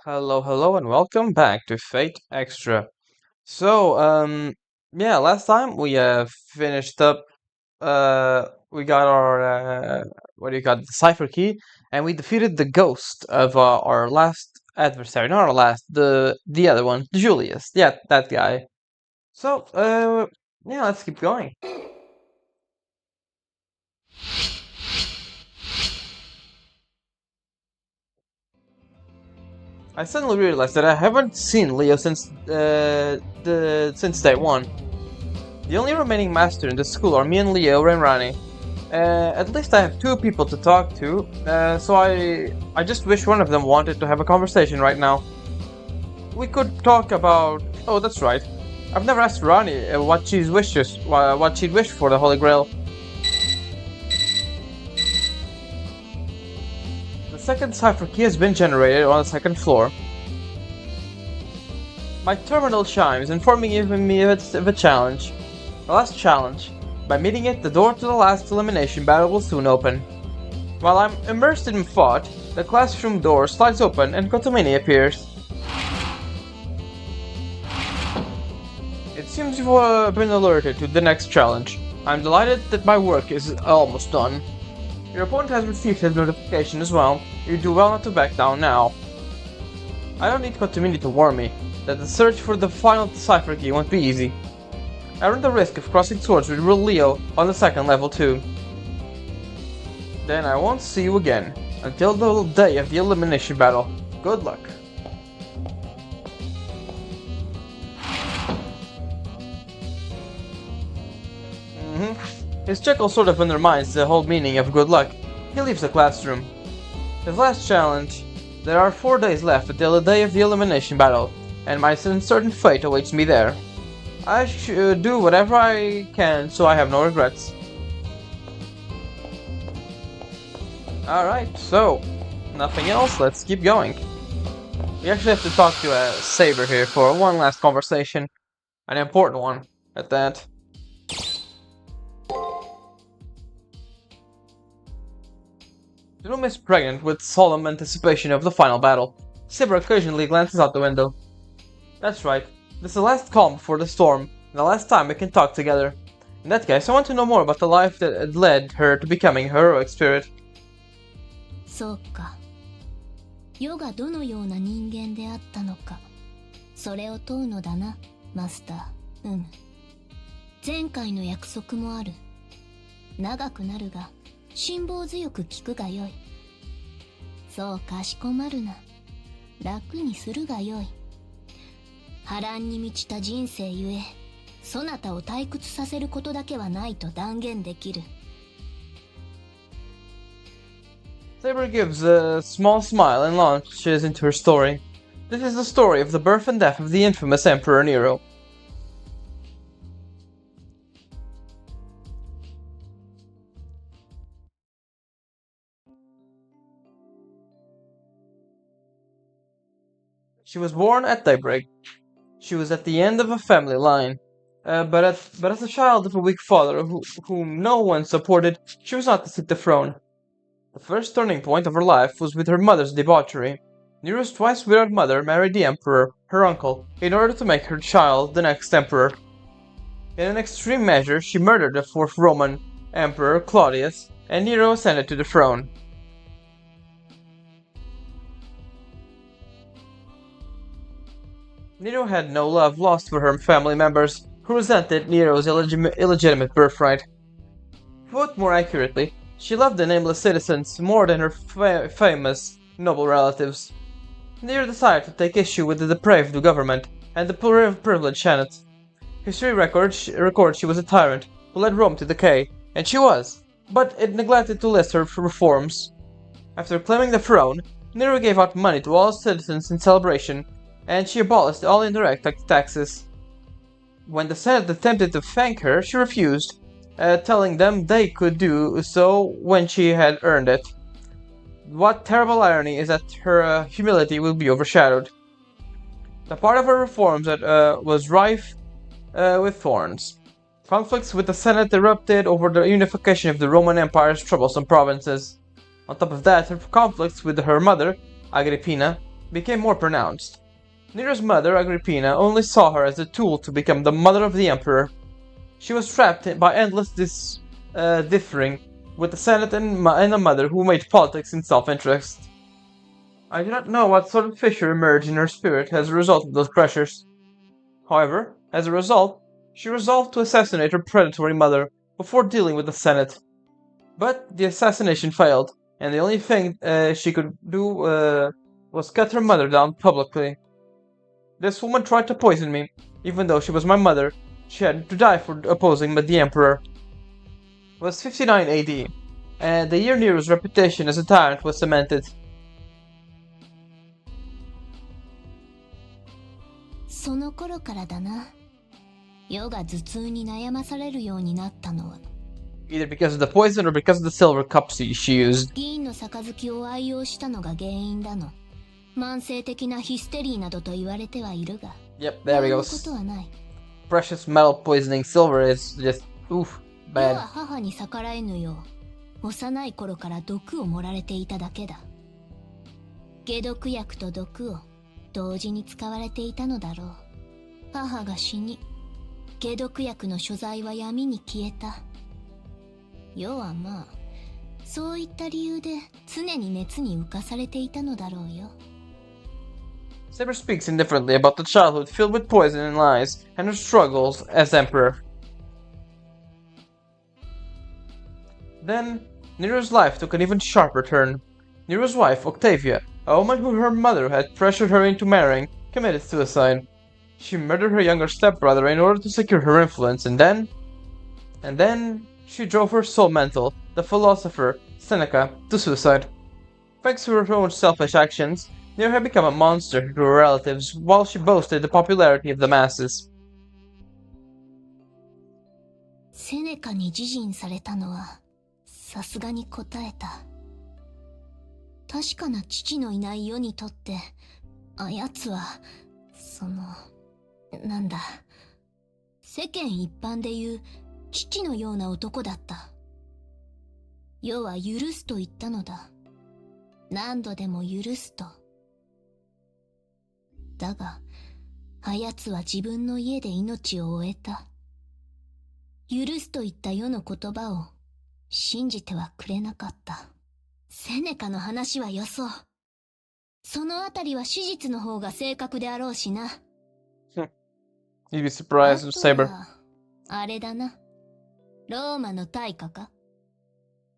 Hello, and welcome back to Fate Extra. So, yeah, last time we finished up. We got our what do you got? The cipher key, and we defeated the ghost of our last adversary. Not our last, the other one, Julius. Yeah, that guy. So, yeah, let's keep going. I suddenly realized that I haven't seen Leo since day one. The only remaining master in the school are me and Leo and Rani. At least I have two people to talk to, so I just wish one of them wanted to have a conversation right now. We could talk about. Oh, that's right. I've never asked Rani what she'd wish for the Holy Grail. The second cipher key has been generated on the second floor. My terminal chimes, informing me of a challenge. The last challenge. By meeting it, the door to the last elimination battle will soon open. While I'm immersed in thought, the classroom door slides open and Kotomini appears. It seems you've been alerted to the next challenge. I'm delighted that my work is almost done. Your opponent has received his notification as well. You do well not to back down now. I don't need Kotomini to warn me that the search for the final cipher key won't be easy. I run the risk of crossing swords with real Leo on the second level too. Then I won't see you again until the day of the elimination battle. Good luck. His chuckle sort of undermines the whole meaning of good luck. He leaves the classroom. His last challenge. There are 4 days left until the day of the elimination battle, and my uncertain fate awaits me there. I should do whatever I can so I have no regrets. Alright, so, nothing else, let's keep going. We actually have to talk to Saber here for one last conversation. An important one, at that. The room is pregnant with solemn anticipation of the final battle. Saber occasionally glances out the window. That's right. This is the last calm before the storm, and the last time we can talk together. In that case, I want to know more about the life that had led her to becoming a heroic spirit. そうか。世がどのような人間であったのか、それを問うのだな、マスター。前回の約束もある。長くなるが、辛抱強く聞くがよい。そうかしこまるな。楽にするがよい。波乱に満ちた人生ゆえ、そなたを退屈させることだけはないと断言できる。Saber gives a small smile and launches into her story. This is the story of the birth and death of the infamous Emperor Nero. She was born at daybreak. She was at the end of a family line. But as a child of a weak father whom no one supported, she was not to seek the throne. The first turning point of her life was with her mother's debauchery. Nero's twice widowed mother married the emperor, her uncle, in order to make her child the next emperor. In an extreme measure, she murdered the fourth Roman emperor, Claudius, and Nero ascended to the throne. Nero had no love lost for her family members, who resented Nero's illegitimate birthright. Put more accurately, she loved the nameless citizens more than her famous noble relatives. Nero decided to take issue with the depraved government and the privileged Senate. History records she was a tyrant who led Rome to decay, and she was, but it neglected to list her reforms. After claiming the throne, Nero gave out money to all citizens in celebration, and she abolished all indirect taxes. When the Senate attempted to thank her, she refused, telling them they could do so when she had earned it. What terrible irony is that her humility will be overshadowed. The part of her reforms that was rife with thorns. Conflicts with the Senate erupted over the unification of the Roman Empire's troublesome provinces. On top of that, her conflicts with her mother, Agrippina, became more pronounced. Nero's mother, Agrippina, only saw her as a tool to become the mother of the emperor. She was trapped by endless differing with the Senate and a mother who made politics in self-interest. I do not know what sort of fissure emerged in her spirit as a result of those pressures. However, as a result, she resolved to assassinate her predatory mother before dealing with the Senate. But the assassination failed, and the only thing she could do was cut her mother down publicly. This woman tried to poison me, even though she was my mother. She had to die for opposing the emperor. It was 59 AD, and the year Nero's reputation as a tyrant was cemented. その頃からだな。世が頭痛に悩まされるようになったのは。Either because of the poison or because of the silver cups she used. 銀の杯を愛用したのが原因だの。慢性的なヒステリーなどと言われてはいるが。Yep, there we go. ことはない。Precious metal poisoning silver is just, oof, 世は bad. 母に逆らえぬよう、幼い頃から毒を盛られていただけだ。解毒薬と毒を同時に使われていたのだろう。母が死に、解毒薬の所在は闇に消えた。世はまあ、そういった理由で常に熱に浮かされていたのだろうよ。Saber speaks indifferently about the childhood filled with poison and lies, and her struggles as emperor. Then, Nero's life took an even sharper turn. Nero's wife, Octavia, a woman who her mother had pressured her into marrying, committed suicide. She murdered her younger stepbrother in order to secure her influence, and then she drove her soul mental, the philosopher Seneca, to suicide. Thanks to her own selfish actions, Nero had become a monster to her relatives, while she boasted the popularity of the masses. セネカに自尽されたのは、さすがに答えた。確かな父のいない世にとって、あやつは、なんだ。世間一般で言う、父のような男だった。世は許すと言ったのだ。何度でも許すと。だが、あやつは自分の家で命を終えた。許すと言った世の言葉を信じてはくれなかった。セネカの話はよそう。そのあたりは史実の方が正確であろうしな。You'd be surprised, Saber. あれだな。ローマの大火か。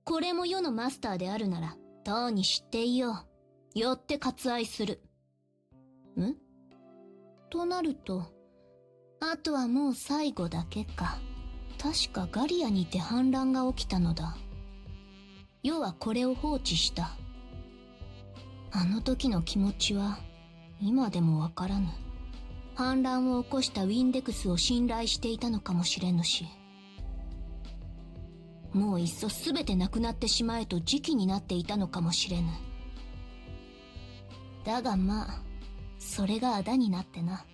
これも世のマスターであるなら、とうに知っていよう。よって割愛する。ん？となると、あとはもう最後だけか。確かガリアにて反乱が起きたのだ。世はこれを放置した。あの時の気持ちは、今でもわからぬ。反乱を起こしたウィンデクスを信頼していたのかもしれぬし。もういっそすべてなくなってしまえと時期になっていたのかもしれぬ。だがまあ、それがあだになってな。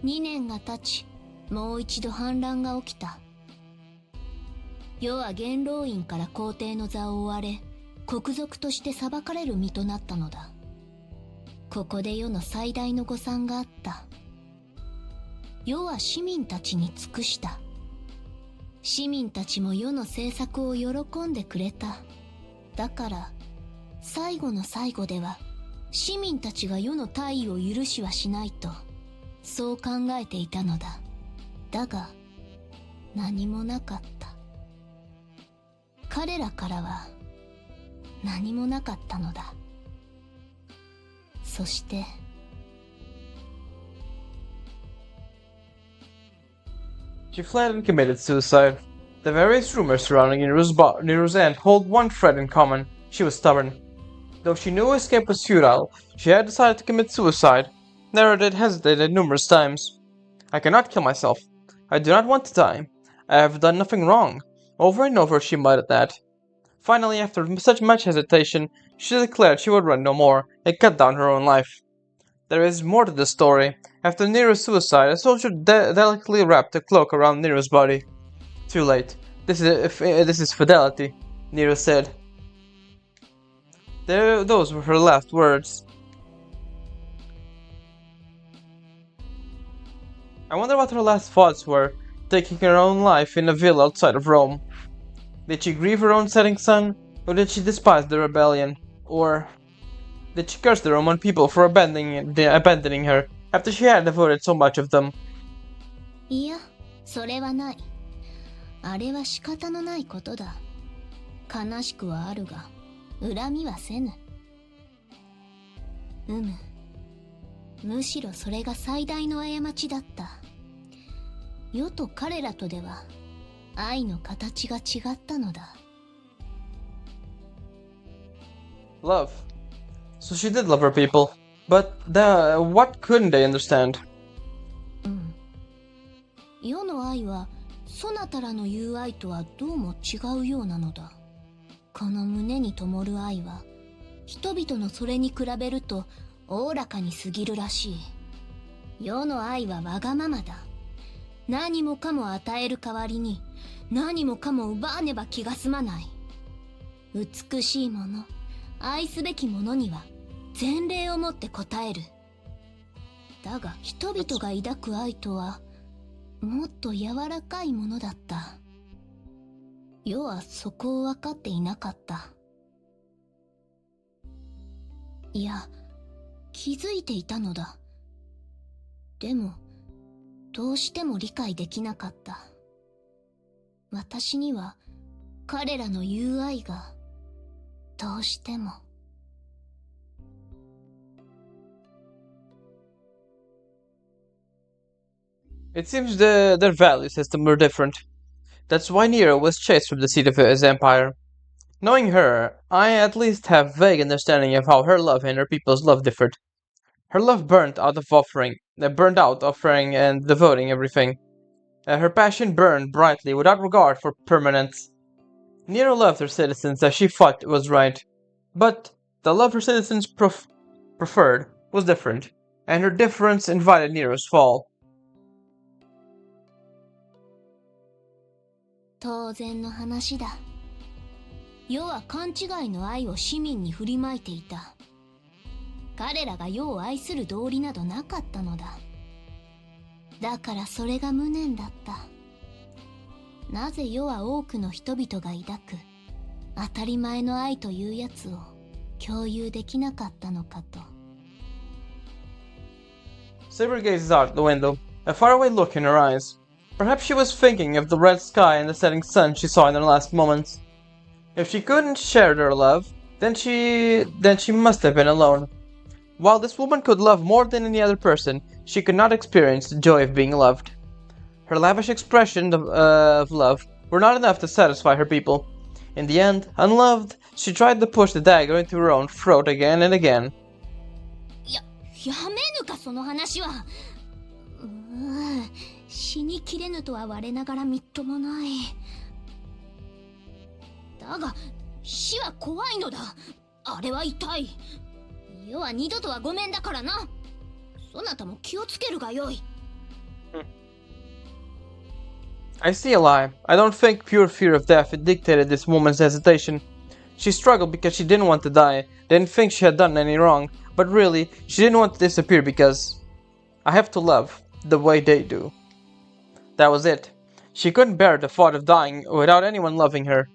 2年が経ち、もう一度反乱が起きた。世は元老院から皇帝の座を追われ、国賊として裁かれる身となったのだ。ここで世の最大の誤算があった。世は市民たちに尽くした。市民たちも世の政策を喜んでくれた。だから、最後の最後では、市民たちが世の大位を許しはしないと、そう考えていたのだ。だが、何もなかった。彼らからは、何もなかったのだ。そして、She fled and committed suicide. The various rumors surrounding Nero's end hold one thread in common. She was stubborn. Though she knew escape was futile, she had decided to commit suicide. Nero did hesitated numerous times. I cannot kill myself. I do not want to die. I have done nothing wrong. Over and over she muttered that. Finally, after such much hesitation, she declared she would run no more, and cut down her own life. There is more to this story. After Nero's suicide, a soldier delicately wrapped a cloak around Nero's body. Too late. This is fidelity, Nero said. Those were her last words. I wonder what her last thoughts were, taking her own life in a villa outside of Rome. Did she grieve her own setting sun, or did she despise the rebellion? Or did she curse the Roman people for abandoning her after she had devoted so much of them? いや、それはない。あれは仕方のないことだ。悲しくはあるが、恨みはせぬ。むしろそれが最大の過ちだった。世と彼らとでは、愛の形が違ったのだ。Love. So she did love her people, but what couldn't they understand? 世の愛はそなたらの言う愛とはどうも違うようなのだ。この胸に灯る愛は人々のそれに比べるとおおらかに過ぎるらしい。世の愛はわがままだ。何もかも与える代わりに何もかも奪わねば気が済まない。美しいもの、愛すべきものには前例をもって応える。だが人々が抱く愛とはもっと柔らかいものだった。世はそこを分かっていなかった。いや、気づいていたのだ。でも、どうしても理解できなかった。私には彼らの言う愛がどうしても。It seems their value system were different. That's why Nero was chased from the seat of his empire. Knowing her, I at least have vague understanding of how her love and her people's love differed. Her love burned out offering and devoting everything. Her passion burned brightly without regard for permanence. Nero loved her citizens as she thought it was right, but the love her citizens preferred was different, and her difference invited Nero's fall. 当然の話だ。世は勘違いの愛を市民に振りまいていた。彼らが世を愛する道理などなかったのだ。だからそれが無念だった。なぜ世は多くの人々が抱く当たり前の愛というやつを共有できなかったのかと。Saber gazes out the window, a faraway look in her eyes. Perhaps she was thinking of the red sky and the setting sun she saw in her last moments. If she couldn't share their love, then she must have been alone. While this woman could love more than any other person, she could not experience the joy of being loved. Her lavish expression of love were not enough to satisfy her people. In the end, unloved, she tried to push the dagger into her own throat again and again. やめぬかその話は。死にきれぬとは我ながらみっともない。だが死は怖いのだ。あれは痛い。世は二度とはごめんだからな。そなたも気をつけるがよい。I see a lie. I don't think pure fear of death dictated this woman's hesitation. She struggled because she didn't want to die, didn't think she had done any wrong, but really, she didn't want to disappear because I have to love the way they do. That was it. She couldn't bear the thought of dying without anyone loving her.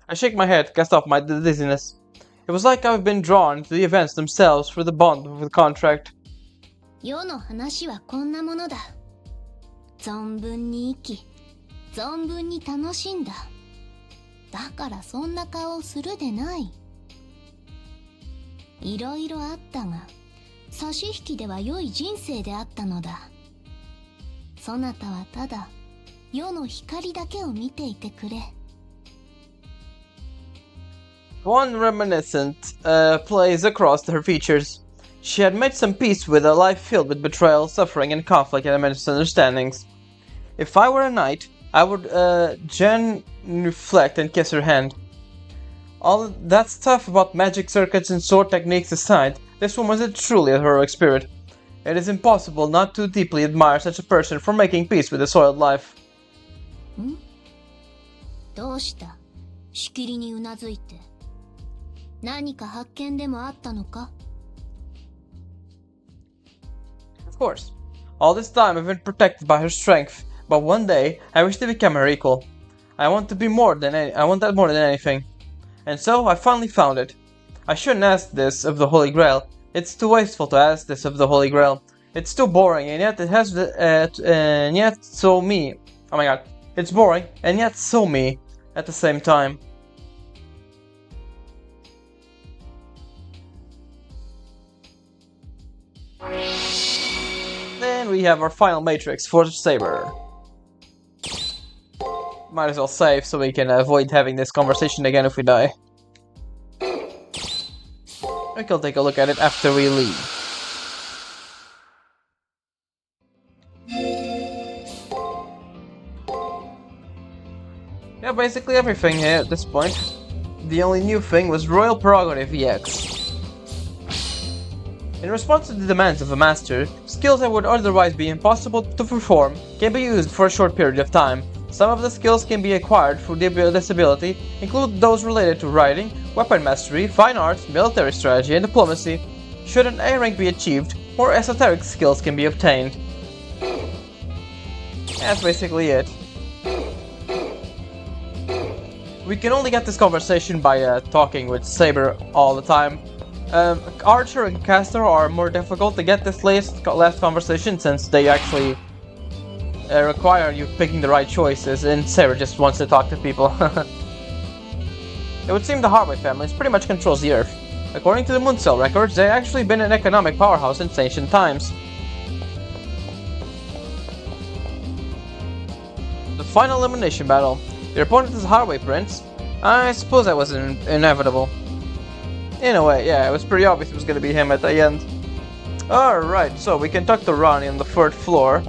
I shake my head, cast off my dizziness. It was like I've been drawn into the events themselves through the bond of the contract. 世の話はこんなものだ。存分に生き、存分に楽しんだ。だからそんな顔をするでない。いろいろあったが、差し引きでは良い人生であったのだ。そなたはただ世の光だけを見ていてくれ。One reminiscent plays across her features. She had made some peace with a life filled with betrayal, suffering, and conflict and misunderstandings. If I were a knight, I would genuflect and kiss her hand. All that stuff about magic circuits and sword techniques aside, this woman is truly a heroic spirit. It is impossible not to deeply admire such a person for making peace with a soiled life. どうした？しきりにうなずいて。何か発見でもあったのか? Of course. All this time I've been protected by her strength, but one day I wish to become her equal. I want that more than anything. And so I finally found it. I shouldn't ask this of the Holy Grail. It's too wasteful to ask this of the Holy Grail. It's too boring, and yet it has and yet so me. Oh my god. It's boring, and yet so me at the same time. Then we have our final matrix for Saber. Might as well save so we can avoid having this conversation again if we die. We can take a look at it after we leave. Yeah, basically everything here at this point. The only new thing was Royal Prerogative EX. In response to the demands of a master, skills that would otherwise be impossible to perform can be used for a short period of time. Some of the skills can be acquired through this ability, include those related to writing, weapon mastery, fine arts, military strategy, and diplomacy. Should an A rank be achieved, more esoteric skills can be obtained. That's basically it. We can only get this conversation by talking with Saber all the time. Archer and Caster are more difficult to get this last conversation since they actually require you picking the right choices, and Saber just wants to talk to people. It would seem the Harvey family pretty much controls the Earth. According to the Mooncell records, they've actually been an economic powerhouse since ancient times. The final elimination battle. Your opponent is Harvey Prince. I suppose that was inevitable. In a way, yeah, it was pretty obvious it was gonna be him at the end. Alright, so we can talk to Ronnie on the 3rd floor.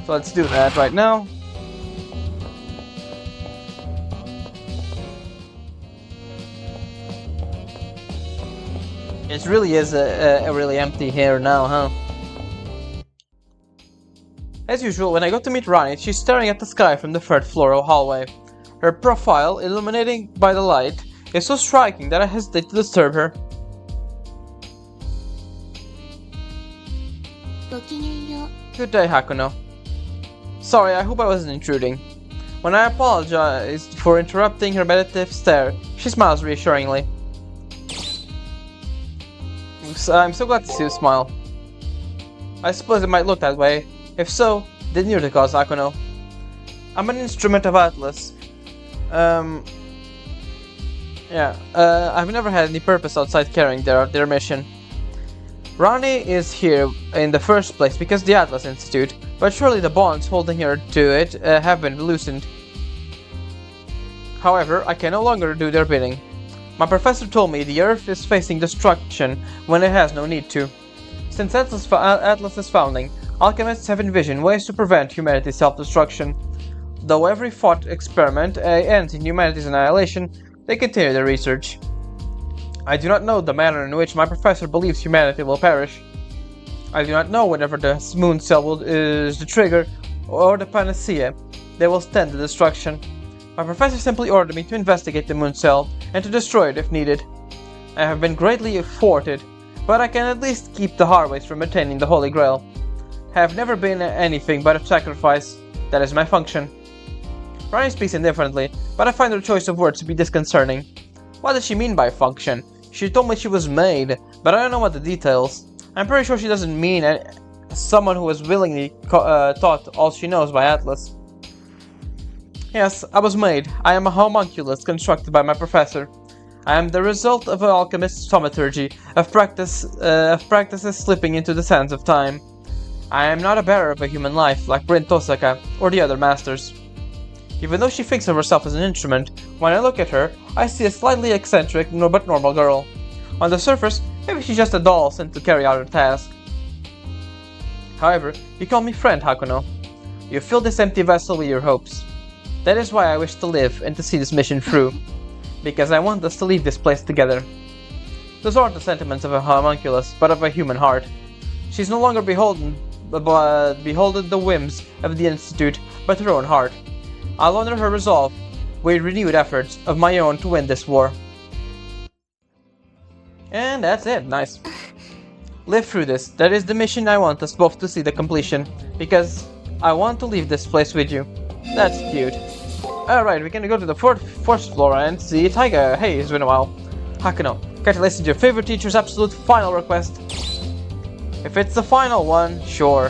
So let's do that right now. It really is really empty here now, huh? As usual, when I go to meet Ronnie, she's staring at the sky from the 3rd floor hallway. Her profile, illuminating by the light, is so striking that I hesitate to disturb her. Good day, Hakuno. Sorry, I hope I wasn't intruding. When I apologized for interrupting her meditative stare, she smiles reassuringly. I'm so glad to see you smile. I suppose it might look that way. If so, then you're the cause, Hakuno. I'm an instrument of Atlas. I've never had any purpose outside carrying their mission. Ronnie is here in the first place because the Atlas Institute, but surely the bonds holding her to it have been loosened. However, I can no longer do their bidding. My professor told me the Earth is facing destruction when it has no need to. Since Atlas's founding, alchemists have envisioned ways to prevent humanity's self-destruction. Though every thought experiment ends in humanity's annihilation, they continue their research. I do not know the manner in which my professor believes humanity will perish. I do not know whether the moon cell is the trigger or the panacea that will stand the destruction. My professor simply ordered me to investigate the moon cell and to destroy it if needed. I have been greatly thwarted, but I can at least keep the Harways from attaining the Holy Grail. I have never been anything but a sacrifice. That is my function. Ronnie speaks indifferently, but I find her choice of words to be disconcerting. What does she mean by function? She told me she was made, but I don't know what the details. I'm pretty sure she doesn't mean someone who was willingly taught all she knows by Atlas. Yes, I was made. I am a homunculus constructed by my professor. I am the result of an alchemist's thaumaturgy, of practices slipping into the sands of time. I am not a bearer of a human life, like Bryn Tosaka, or the other masters. Even though she thinks of herself as an instrument, when I look at her, I see a slightly eccentric but normal girl. On the surface, maybe she's just a doll sent to carry out her task. However, you call me friend, Hakuno. You fill this empty vessel with your hopes. That is why I wish to live and to see this mission through. Because I want us to leave this place together. Those aren't the sentiments of a homunculus, but of a human heart. She's no longer beholden the whims of the Institute, but her own heart. I'll honor her resolve with renewed efforts of my own to win this war. And that's it, nice. Live through this. That is the mission I want us both to see the completion. Because I want to leave this place with you. That's cute. Alright, we're gonna go to the first floor and see Taiga. Hey, it's been a while. Hakuno, can't you listen to your favorite teacher's absolute final request? If it's the final one, sure.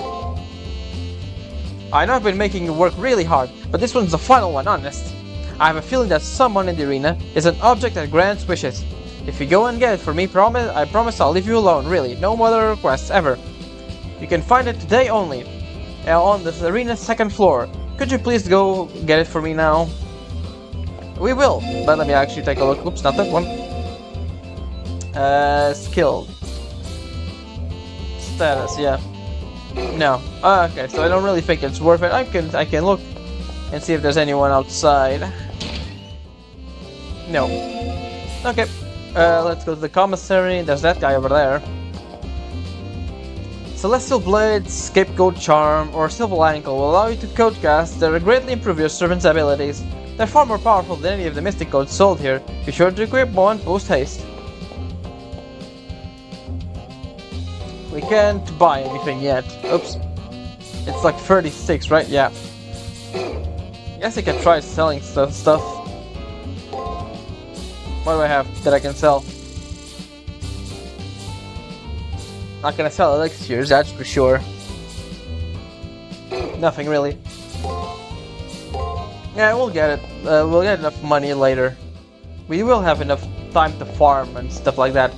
I know I've been making you work really hard, but this one's the final one, honest. I have a feeling that someone in the arena is an object that grants wishes. If you go and get it for me, I promise I'll leave you alone, really. No other requests, ever. You can find it today only. On the arena's second floor. Could you please go get it for me now? We will, but let me actually take a look. Oops, not that one. Skill. Status, yeah. No. Okay, so I don't really think it's worth it. I can look and see if there's anyone outside. No. Okay. Let's go to the commissary. There's that guy over there. Celestial Blade, Scapegoat Charm, or Silver Ankle will allow you to code cast that will greatly improve your servant's abilities. They're far more powerful than any of the mystic codes sold here. Be sure to equip one post haste. We can't buy anything yet. Oops. It's like 36, right? Yeah. Guess I can try selling stuff. What do I have that I can sell? Not gonna sell elixirs, that's for sure. Nothing really. Yeah, we'll get it. We'll get enough money later. We will have enough time to farm and stuff like that.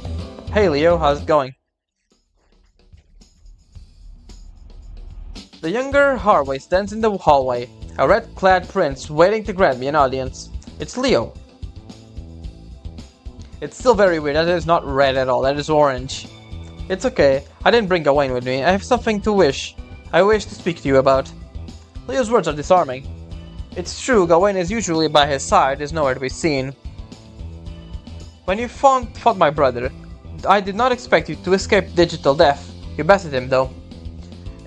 Hey Leo, how's it going? The younger Harway stands in the hallway, a red-clad prince waiting to grant me an audience. It's Leo. It's still very weird, that is not red at all, that is orange. It's okay, I didn't bring Gawain with me, I have something I wish to speak to you about. Leo's words are disarming. It's true, Gawain is usually by his side, is nowhere to be seen. When you fought my brother, I did not expect you to escape digital death. You bested him though.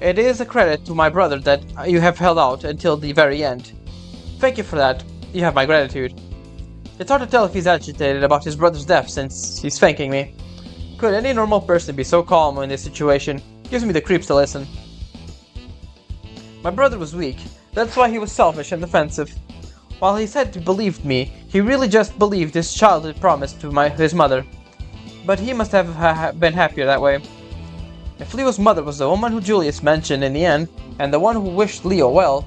It is a credit to my brother that you have held out until the very end. Thank you for that, you have my gratitude. It's hard to tell if he's agitated about his brother's death since he's thanking me. Could any normal person be so calm in this situation? Gives me the creeps to listen. My brother was weak, that's why he was selfish and defensive. While he said he believed me, he really just believed his childhood promise to his mother. But he must have been happier that way. If Leo's mother was the woman who Julius mentioned in the end, and the one who wished Leo well,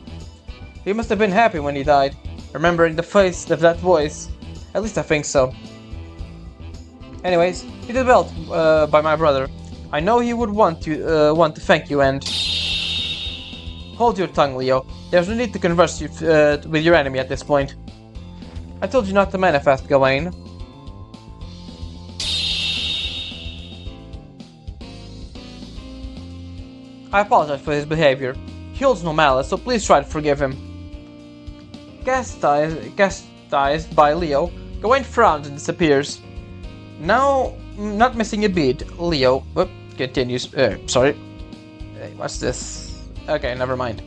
he must have been happy when he died, remembering the face of that voice. At least I think so. Anyways, you did well by my brother. I know he would want to thank you and... Hold your tongue, Leo. There's no need to converse with your enemy at this point. I told you not to manifest, Gawain. I apologize for his behavior. He holds no malice, so please try to forgive him. Chastised by Leo, Gawain frowns and disappears. Now, not missing a beat, Leo continues. Sorry. Hey, what's this? Okay, never mind.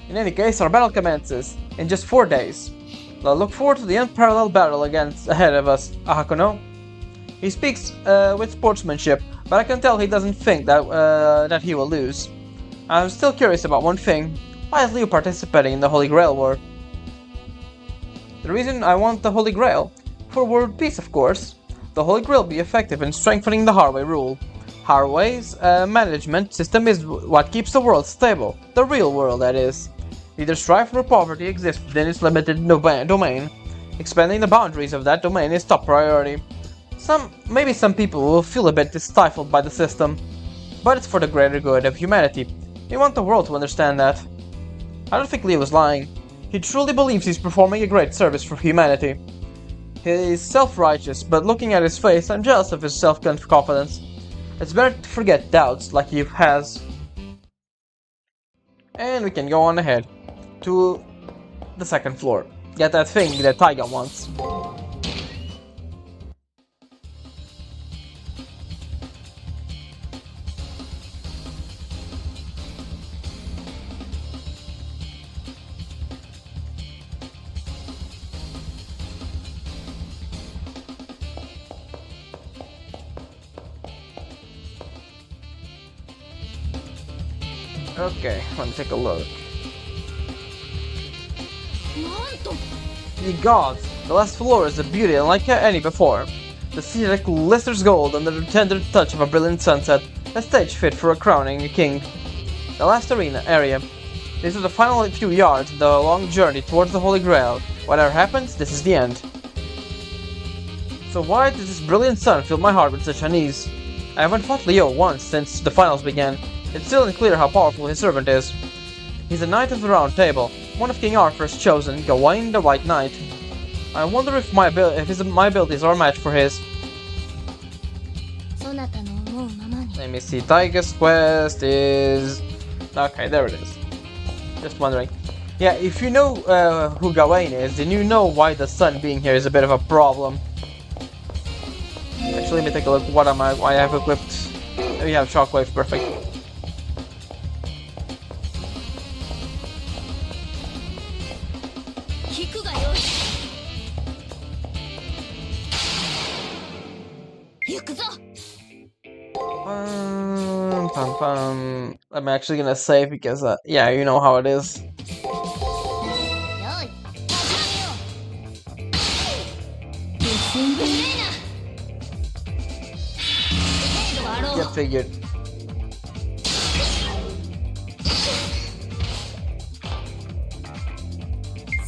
In any case, our battle commences in just 4 days. I'll look forward to the unparalleled battle ahead of us, Hakuno. He speaks with sportsmanship, but I can tell he doesn't think that he will lose. I'm still curious about one thing. Why is Leo participating in the Holy Grail War? The reason I want the Holy Grail? For world peace, of course. The Holy Grail will be effective in strengthening the Harway rule. Harway's management system is what keeps the world stable. The real world, that is. Neither strife nor poverty exists within its limited domain. Expanding the boundaries of that domain is top priority. Maybe some people will feel a bit stifled by the system, but it's for the greater good of humanity. We want the world to understand that. I don't think Leo is lying. He truly believes he's performing a great service for humanity. He's self-righteous, but looking at his face, I'm jealous of his self-confidence. It's better to forget doubts like he has. And we can go on ahead to the second floor. Get that thing that Taiga wants. Okay, let me take a look. なんと Ye gods! The last floor is a beauty unlike any before. The ceiling glisters gold under the tender touch of a brilliant sunset, a stage fit for a crowning a king. The last arena area. These are the final few yards in the long journey towards the Holy Grail. Whatever happens, this is the end. So why does this brilliant sun fill my heart with such unease? I haven't fought Leo once since the finals began. It's still unclear how powerful his servant is. He's a knight of the Round Table, one of King Arthur's chosen, Gawain the White Knight. I wonder if my abilities are a match for his. そなたの思うままに Let me see. Taiga's quest is... Okay, there it is. Just wondering. Yeah, if you know who Gawain is, then you know why the sun being here is a bit of a problem. Actually, let me take a look. What am I? Why I have equipped? We have Shockwave. Perfect. 聞くがよい行くぞ Pum, pum. I'm actually gonna save because, yeah, you know how it is. よい始めようディスンブレーナ Get figured.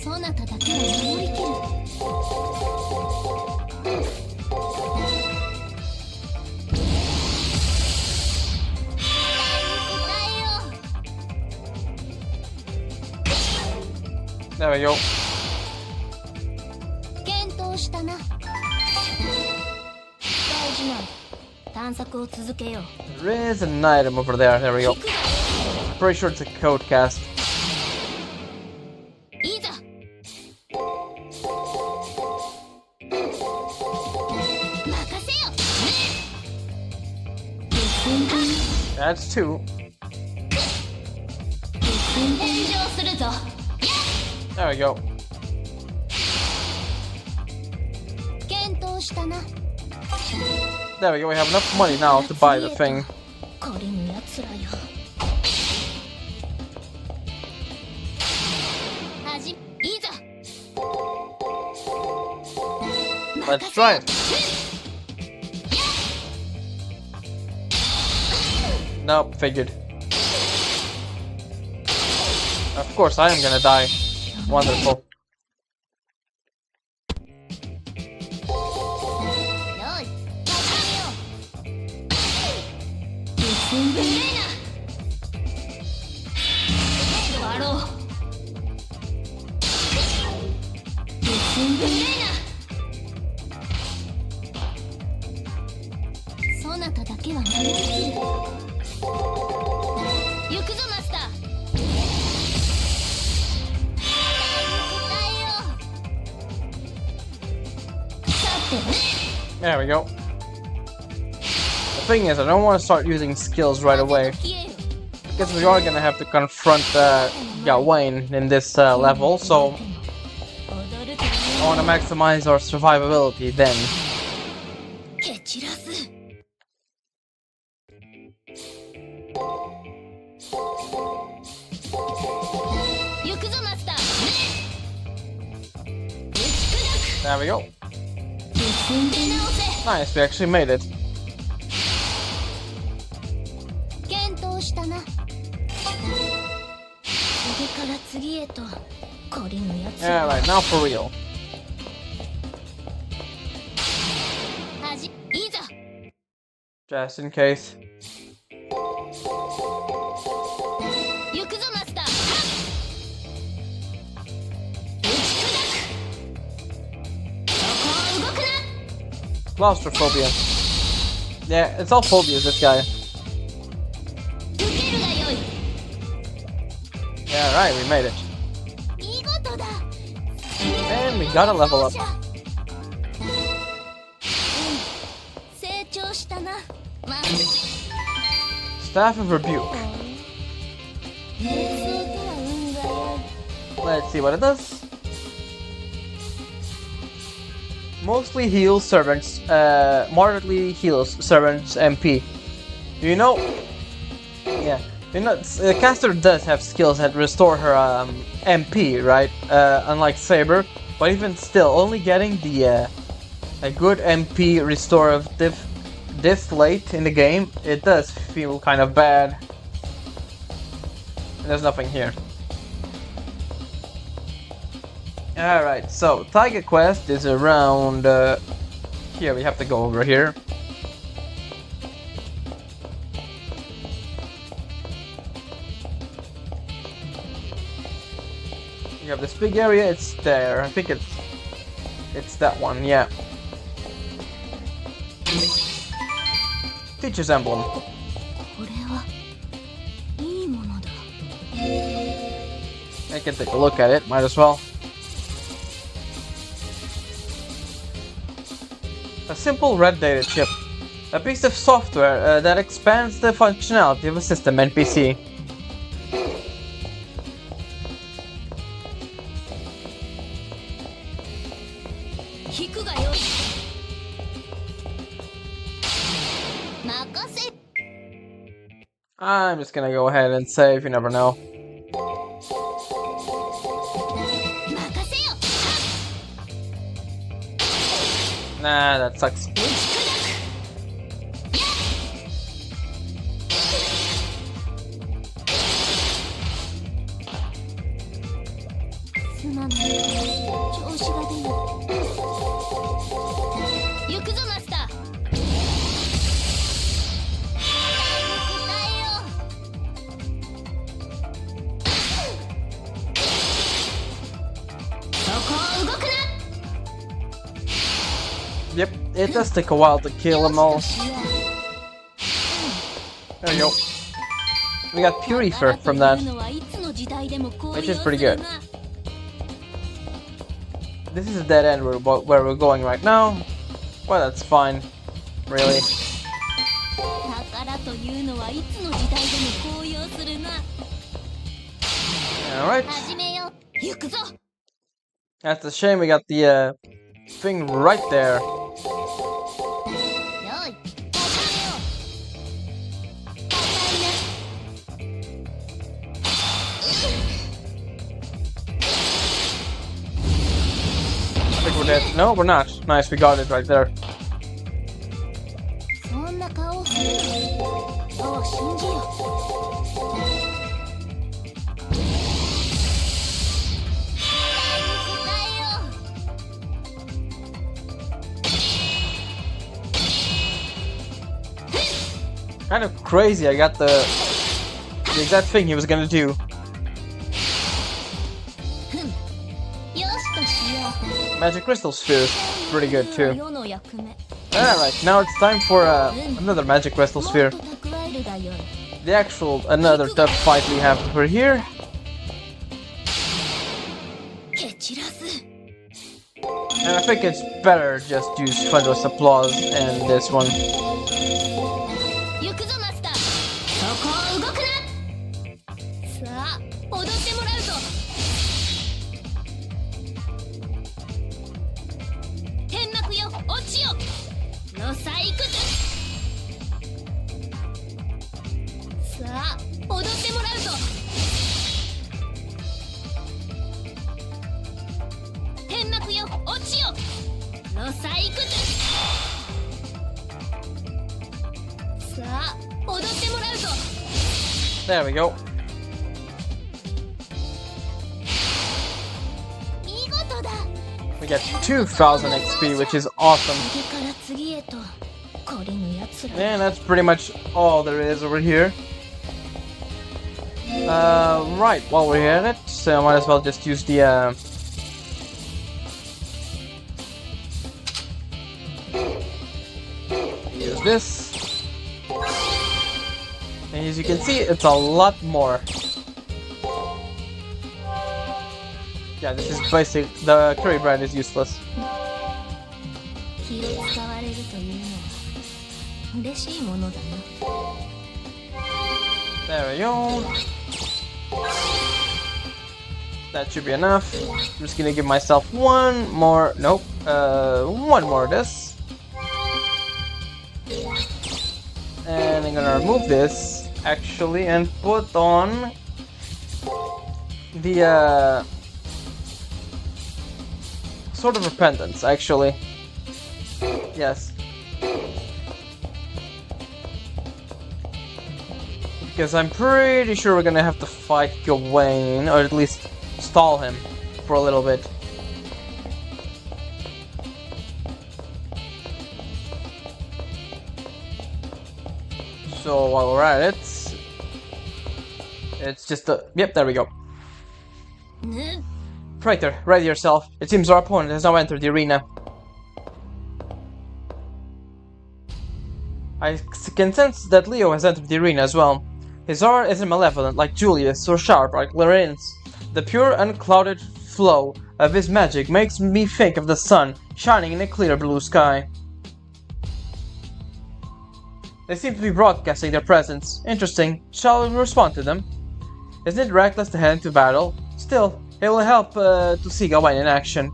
そなただけは守りきる There we go. 検討したな大事な探索を続けよう There is an item over there. There we go. Pretty sure it's a code cast. いざ任せよ That's two. 返上するぞ There we go. 検討したな There we go. We have enough money now to buy the thing. 借りぬやつらよはじいざ Let's try it. Nope, figured. Of course, I am gonna die. Wonderful. よい始めようディスンブレーナ終わろうディスンブレーナそなただけは守りきる行くぞマスター There we go. The thing is, I don't want to start using skills right away. Because we are gonna have to confront Gawain in this level, so I want to maximize our survivability then. 蹴散らす行くぞマスター There we go. 出直せ Nice, we actually made it. 検討したな次から次へと懲りぬやつ Alright, now for real. はじいざ Just in case. 行くぞマスター打ち砕くそこを動くな Claustrophobia. Yeah, it's all phobias, this guy. 受けるがよい Yeah, right, we made it. 見事だ And we gotta level up. 成長したなまあ Staff of Rebuke. 瞑想とは運がよい Let's see what it does. Mostly heals servants, moderately heals servants MP. You know, yeah, You know, Caster does have skills that restore her MP, right? Unlike Saber, but even still, only getting the a good MP restore of this late in the game, it does feel kind of bad. And there's nothing here. Alright, so Tiger Quest is around here. We have to go over here. You have this big area, it's there. I think it's that one, yeah. Teacher's emblem. I can take a look at it, might as well. A simple red data chip. A piece of software that expands the functionality of a system NPC. I'm just gonna go ahead and save, you never know. Nah, that sucks. Yep, it does take a while to kill them all. There we go. We got Purifer from that, which is pretty good. This is a dead end where we're going right now. Well, that's fine, really. Alright. That's a shame we got the thing right there. I think we're dead. No, we're not. Nice, we got it right there. Kind of crazy, I got the exact thing he was gonna do. Magic Crystal Sphere is pretty good too. Alright, now it's time for another Magic Crystal Sphere. The actual, another tough fight we have over here. And I think it's better just use Thunderous Applause in this one. There we go. We get 2000 XP, which is awesome. And that's pretty much all there is over here. Right, while we're at it, so I might as well just use the use this. And as you can see, it's a lot more. Yeah, this is basic. The curry brand is useless. There we go. That should be enough. I'm just gonna give myself one more. Nope. One more of this. And I'm gonna remove this. actually, and put on the Sword of Repentance, actually. Yes. Because I'm pretty sure we're gonna have to fight Gawain, or at least stall him for a little bit. So while we're at it, it's just a... Yep, there we go. Praetor, ready yourself. It seems our opponent has now entered the arena. I can sense that Leo has entered the arena as well. His aura isn't malevolent like Julius or sharp like Lorenz. The pure, unclouded flow of his magic makes me think of the sun shining in a clear blue sky. They seem to be broadcasting their presence. Interesting. Shall we respond to them? Isn't it reckless to head into battle? Still, it will help to see Gawain in action.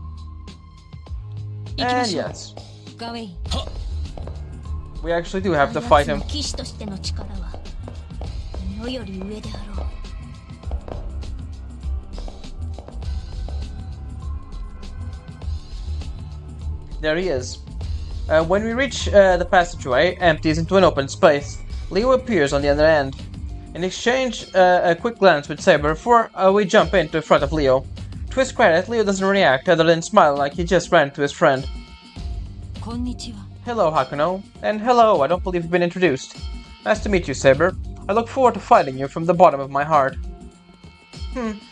And yes. Gawain. We actually do have to fight him. There he is. When we reach the passageway, empties into an open space. Leo appears on the other end. In exchange, a quick glance with Saber before we jump into front of Leo. To his credit, Leo doesn't react other than smile like he just ran to his friend. Konnichiwa. Hello, Hakuno. And hello, I don't believe you've been introduced. Nice to meet you, Saber. I look forward to fighting you from the bottom of my heart.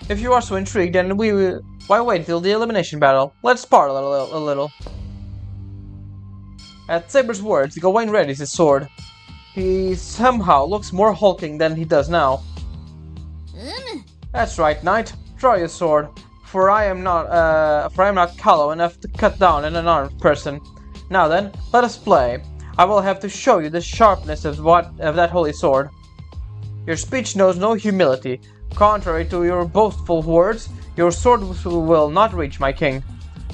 If you are so intrigued, then why wait till the elimination battle? Let's spar a little. At Saber's words, Gawain readies his sword. He somehow looks more hulking than he does now. That's right, knight. Draw your sword, for I am not callow enough to cut down an unarmed person. Now then, let us play. I will have to show you the sharpness of that holy sword. Your speech knows no humility. Contrary to your boastful words, your sword will not reach my king.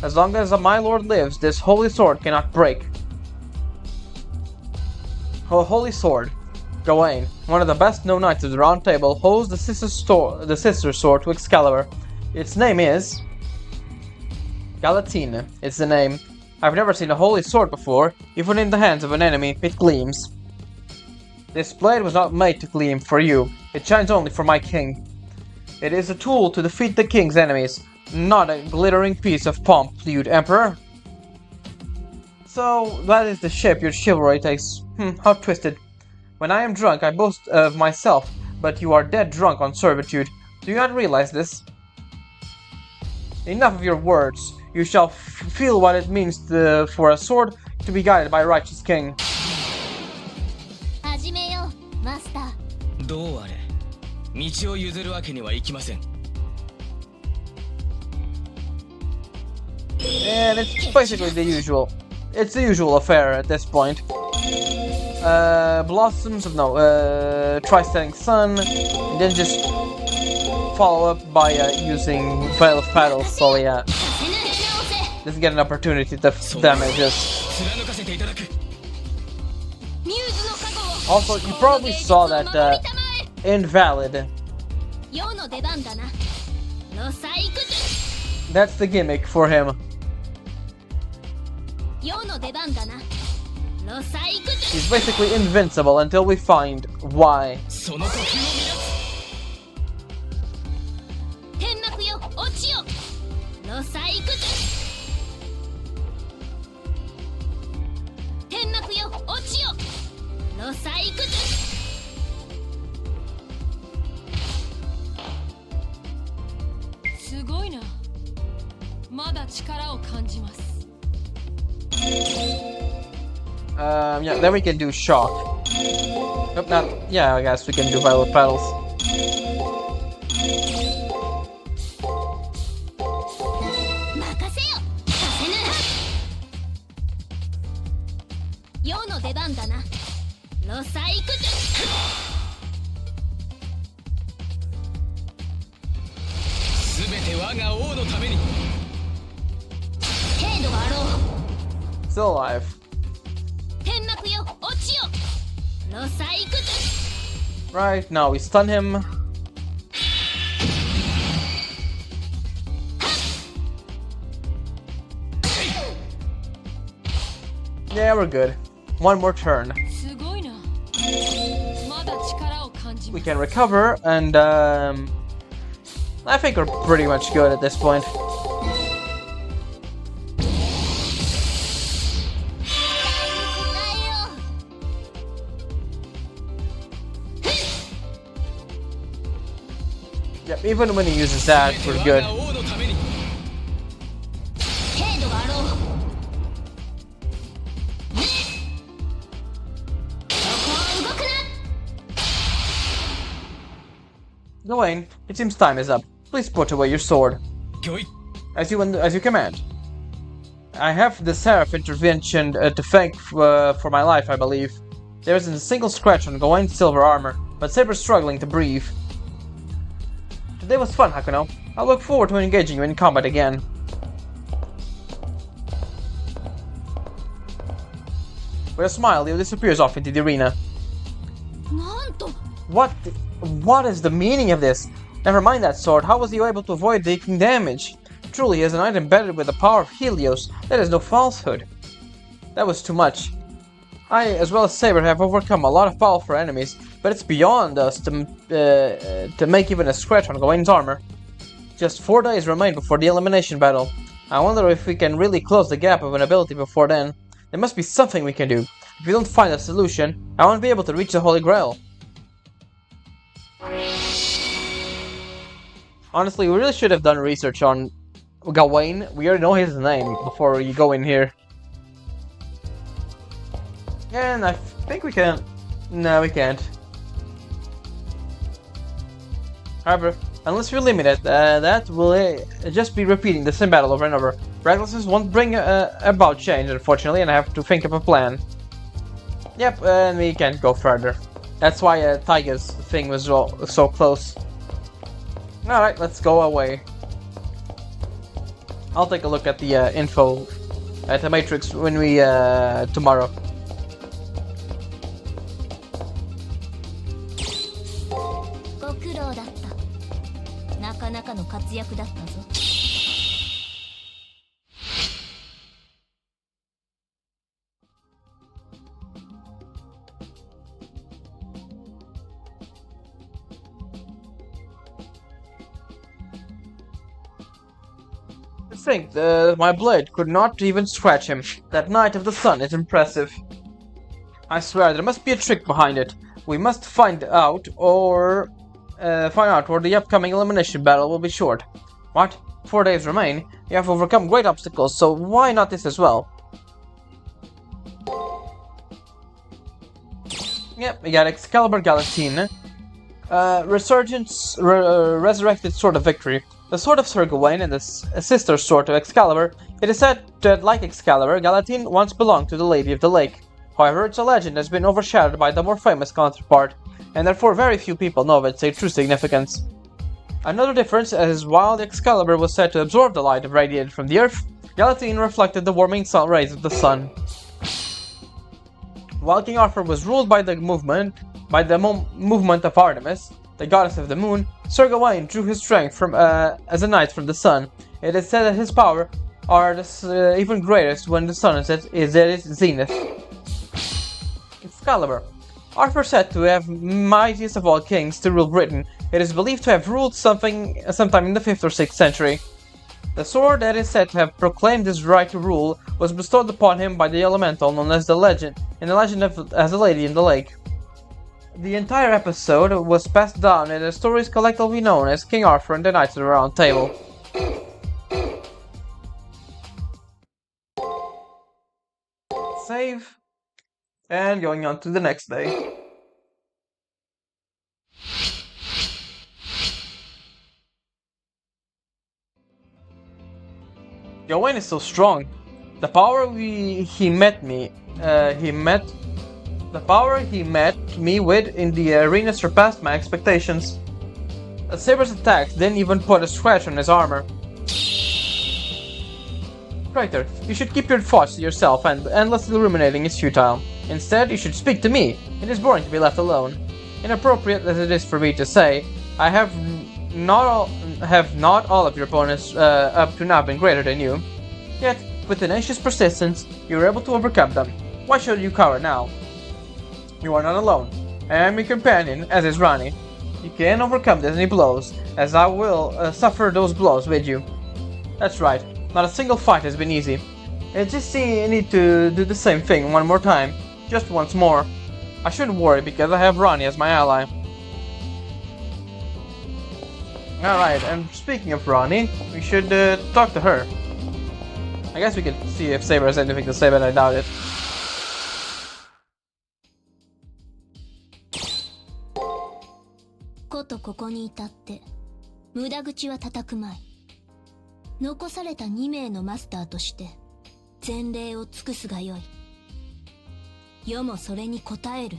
As long as my lord lives, this holy sword cannot break. Oh, holy sword. Gawain, one of the best known knights of the Round Table, holds the sister sword to Excalibur. Its name is Galatine. It's the name. I've never seen a holy sword before. Even in the hands of an enemy, it gleams. This blade was not made to gleam for you. It shines only for my king. It is a tool to defeat the king's enemies, not a glittering piece of pomp, lewd emperor. So, that is the shape your chivalry takes. How twisted. When I am drunk, I boast of myself, but you are dead drunk on servitude. Do you not realize this? Enough of your words. You shall feel what it means for a sword to be guided by a righteous king. And it's basically the usual. It's the usual affair at this point. Blossoms of Tri-Setting Sun, and then just follow up by using Veil of Petals, so yeah. Doesn't get an opportunity to damage us. Also, you probably saw that Invalid. That's the gimmick for him. He's basically invincible until we find why. Yeah, then we can do shock. Nope, not. Yeah, I guess we can do Violet Petals. Still alive. Right, now we stun him. Yeah, we're good. One more turn. We can recover, and I think we're pretty much good at this point. Yep, even when he uses that, we're good. Gawain, it seems time is up. Please put away your sword. As you command. I have the Seraph intervention to thank for my life, I believe. There isn't a single scratch on Gawain's silver armor, but Saber's struggling to breathe. Today was fun, Hakuno. I look forward to engaging you in combat again. With a smile, Leo disappears off into the arena. What is the meaning of this? Never mind that sword, how was he able to avoid taking damage? Truly, he is an item embedded with the power of Helios. That is no falsehood. That was too much. I, as well as Saber, have overcome a lot of powerful enemies, but it's beyond us to make even a scratch on Gawain's armor. Just 4 days remain before the elimination battle. I wonder if we can really close the gap of an ability before then. There must be something we can do. If we don't find a solution, I won't be able to reach the Holy Grail. Honestly, we really should have done research on Gawain. We already know his name before you go in here. And I think we can... No, we can't. However, unless we limit it, that will just be repeating the same battle over and over. Recklessness won't bring about change, unfortunately, and I have to think of a plan. Yep, and we can't go further. That's why Tiger's thing was so close. Alright, let's go away. I'll take a look at the info at the Matrix when we tomorrow. Think my blade could not even scratch him. That Knight of the Sun is impressive. I swear there must be a trick behind it. We must find out or the upcoming elimination battle will be short. What? 4 days remain? You have overcome great obstacles, so why not this as well? Yep, we got Excalibur Galatine. Resurrected Sword of Victory. The Sword of Sir Gawain and the sister sword of Excalibur. It is said that, like Excalibur, Galatine once belonged to the Lady of the Lake. However, its legend has been overshadowed by the more famous counterpart, and therefore very few people know of its true significance. Another difference is while the Excalibur was said to absorb the light radiated from the earth, Galatine reflected the warming rays of the sun. While King Arthur was ruled by the movement of Artemis, the goddess of the moon, Sir Gawain drew his strength from as a knight from the sun. It is said that his power are even greatest when the sun is at its zenith. Excalibur. Arthur said to have mightiest of all kings to rule Britain. It is believed to have ruled sometime in the 5th or 6th century. The sword that is said to have proclaimed his right to rule was bestowed upon him by the elemental known as as the Lady in the Lake. The entire episode was passed down in the stories collectively known as King Arthur and the Knights of the Round Table. Save. And going on to the next day. Gawain is so strong. The power he met me with in the arena surpassed my expectations. Saber's attacks didn't even put a scratch on his armor. Traitor, you should keep your thoughts to yourself, and endlessly ruminating is futile. Instead, you should speak to me. It is boring to be left alone. Inappropriate as it is for me to say, I have not all of your opponents up to now been greater than you. Yet, with tenacious persistence, you were able to overcome them. Why should you cower now? You are not alone. I am your companion, as is Rani. You can overcome Disney blows, as I will suffer those blows with you. That's right, not a single fight has been easy. I just need to do the same thing one more time, just once more. I shouldn't worry because I have Rani as my ally. Alright, and speaking of Rani, we should talk to her. I guess we could see if Saber has anything to say, but I doubt it.ことここに至って無駄口は叩くまい。残された2名のマスターとして前例を尽くすがよい。世もそれに応える。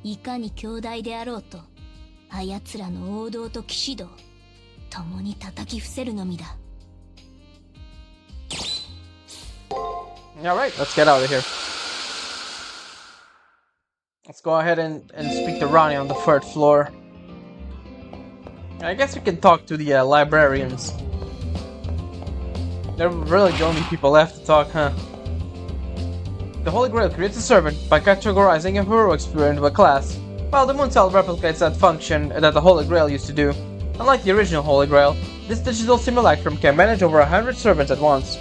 いかに強大であろうと、あやつらの王道と騎士道共に叩き伏せるのみだ。Alright, let's get out of here. Let's go ahead and speak to Ronnie on the 3rd floor. I guess we can talk to the librarians. They're really the only people left to talk, huh? The Holy Grail creates a servant by categorizing a hero experience into a class, while the Moon Cell replicates that function that the Holy Grail used to do. Unlike the original Holy Grail, this digital simulacrum can manage over 100 servants at once.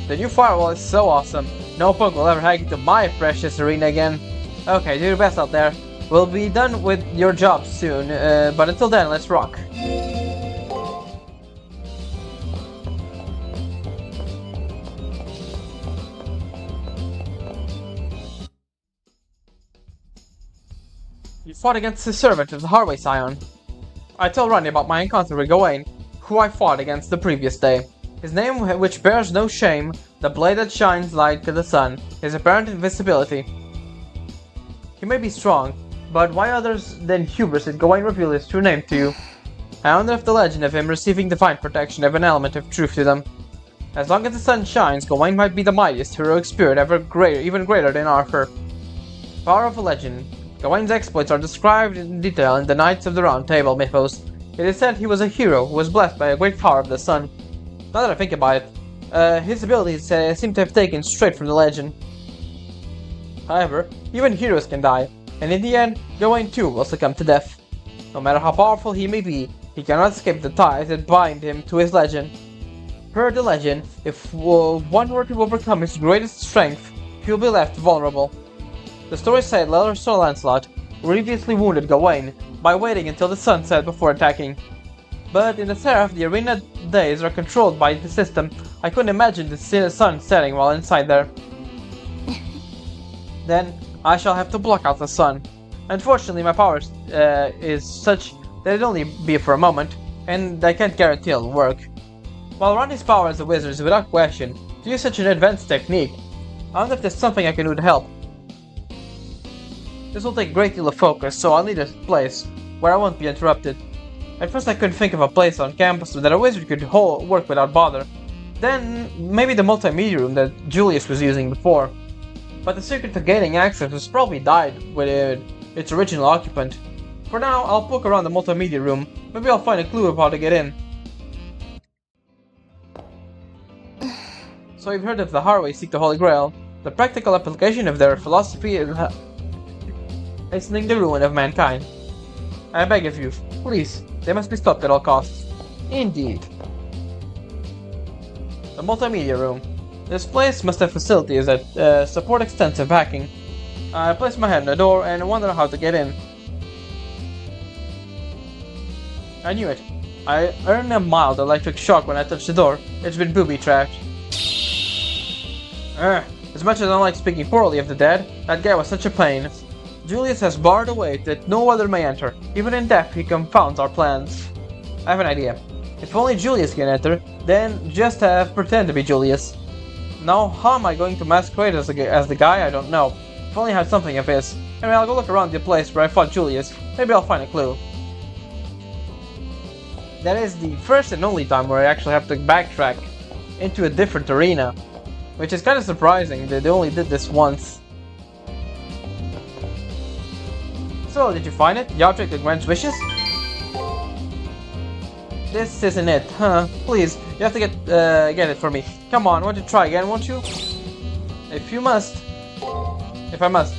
The new firewall is so awesome. No punk will ever hack into my precious arena again. Okay, do your best out there. We'll be done with your job soon, but until then, let's rock. You fought against the servant of the Harway Scion. I tell Ronnie about my encounter with Gawain, who I fought against the previous day. His name, which bears no shame, the blade that shines like the sun, his apparent invisibility. He may be strong, but why others than hubris did Gawain reveal his true name to you? I wonder if the legend of him receiving divine protection have an element of truth to them. As long as the sun shines, Gawain might be the mightiest heroic spirit ever even greater than Arthur. Power of a legend. Gawain's exploits are described in detail in the Knights of the Round Table mythos. It is said he was a hero who was blessed by a great power of the sun. Now that I think about it, his abilities seem to have taken straight from the legend. However, even heroes can die, and in the end, Gawain too will succumb to death. No matter how powerful he may be, he cannot escape the ties that bind him to his legend. Per the legend, if one were to overcome his greatest strength, he will be left vulnerable. The story said Sir Lancelot grievously wounded Gawain by waiting until the sun set before attacking. But in the Seraph, the arena days are controlled by the system. I couldn't imagine the sun setting while inside there. Then I shall have to block out the sun. Unfortunately, my power is such that it'll only be for a moment, and I can't guarantee it'll work. While Ronnie's power as a wizard is without question, to use such an advanced technique, I wonder if there's something I can do to help. This will take a great deal of focus, so I'll need a place where I won't be interrupted. At first I couldn't think of a place on campus that a wizard could work without bother. Then, maybe the multimedia room that Julius was using before. But the secret to gaining access has probably died with its original occupant. For now, I'll poke around the multimedia room. Maybe I'll find a clue of how to get in. So you've heard of the Harway seek the Holy Grail. The practical application of their philosophy is hastening the ruin of mankind. I beg of you, please, they must be stopped at all costs. Indeed. The multimedia room. This place must have facilities that support extensive hacking. I place my head in the door and wonder how to get in. I knew it. I earned a mild electric shock when I touched the door. It's been booby-trapped. As much as I don't like speaking poorly of the dead, that guy was such a pain. Julius has barred a way that no other may enter. Even in death, he confounds our plans. I have an idea. If only Julius can enter, then just pretend to be Julius. Now, how am I going to masquerade as the guy? I don't know. If only I had something of his. Anyway, I'll go look around the place where I fought Julius. Maybe I'll find a clue. That is the first and only time where I actually have to backtrack into a different arena. Which is kind of surprising, they only did this once. So, did you find it? You object that grants wishes? This isn't it, huh? Please, you have to get it for me. Come on, won't you try again, won't you? If you must. If I must.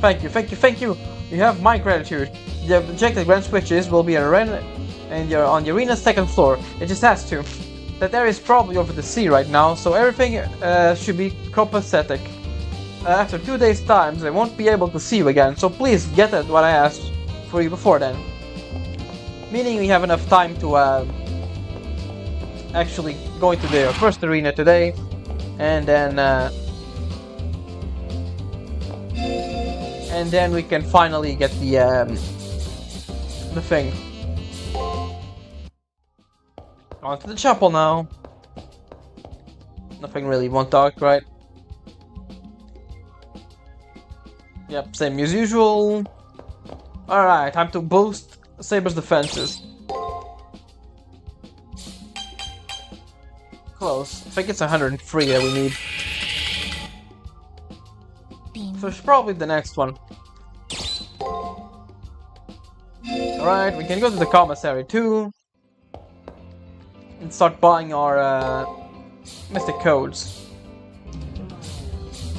Thank you, thank you, thank you! You have my gratitude. The object that grants wishes will be and you're on the arena's second floor. It just has to. That area is probably over the sea right now, so everything should be copacetic. After 2 days' time, I won't be able to see you again, so please get at what I asked for you before then. Meaning we have enough time to actually go into the first arena today, and then we can finally get the thing. On to the chapel now. Nothing really won't talk, right? Yep, same as usual. Alright, time to boost Saber's defenses. Close. I think it's 103 that we need. So it's probably the next one. Alright, we can go to the commissary too. And start buying our mystic codes.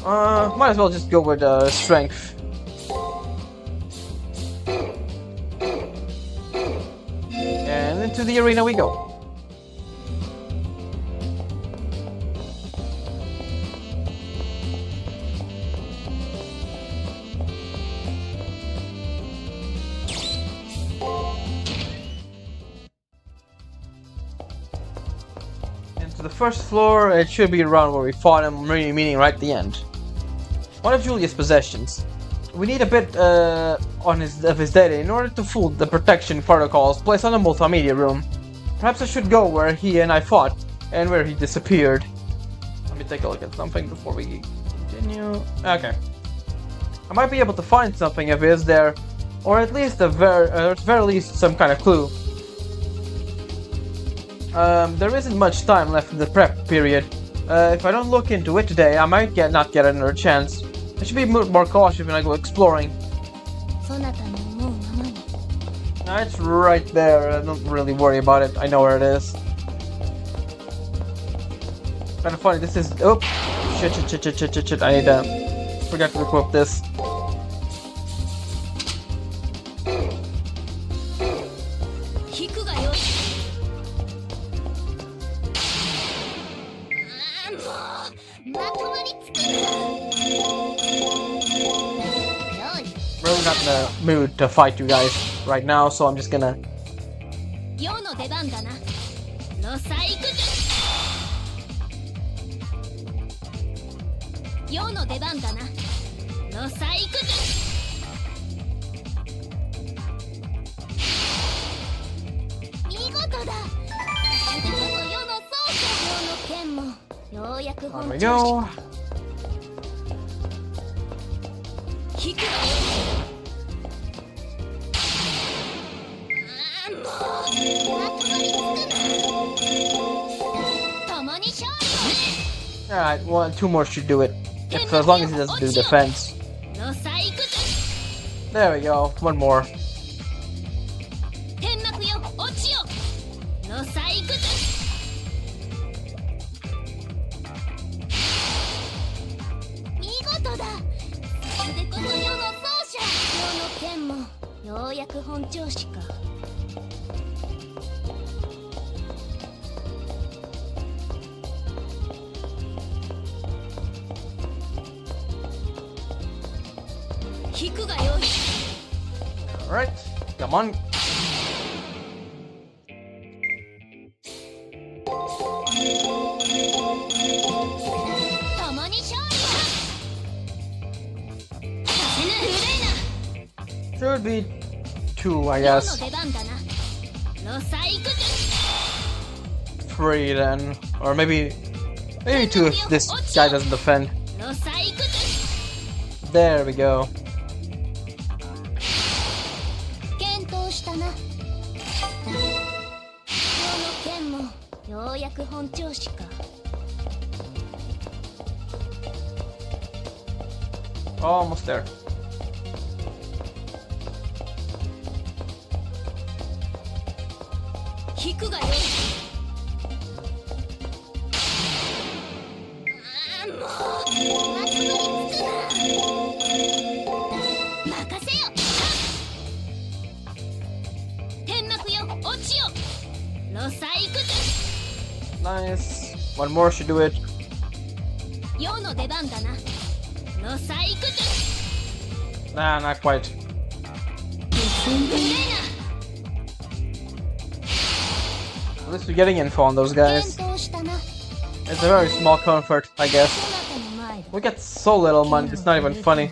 Might as well just go with strength. And into the arena we go. The first floor, it should be around where we fought him, meaning right at the end. One of Julia's possessions. We need a bit of his data in order to fool the protection protocols placed on the multimedia room. Perhaps I should go where he and I fought, and where he disappeared. Let me take a look at something before we continue. Okay. I might be able to find something if he is there, or at least at the very least some kind of clue. There isn't much time left in the prep period. If I don't look into it today, I might not get another chance. I should be more cautious when I go exploring. It's right there. Don't really worry about it. I know where it is. Kind of funny. This is. Oh, shit! I need to forgot to equip this. Really not in the mood to fight you guys right now, so I'm just gonna. On we go. Alright, two more should do it. As long as he doesn't do defense. There we go, one more. Alright, come on. Should be two, I guess. 3 then. Or maybe 2 if this guy doesn't defend. There we go. Almost there. Nice. One more should do it. Nah, not quite. At least we're getting info on those guys. It's a very small comfort, I guess. We get so little money, it's not even funny.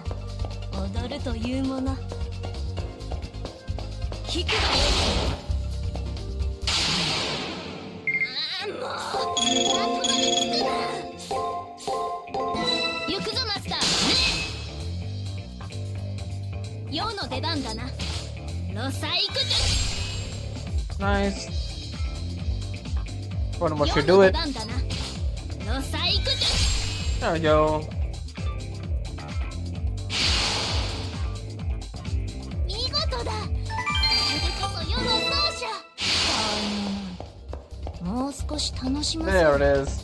Nice. One more should do it. There we go. There it is.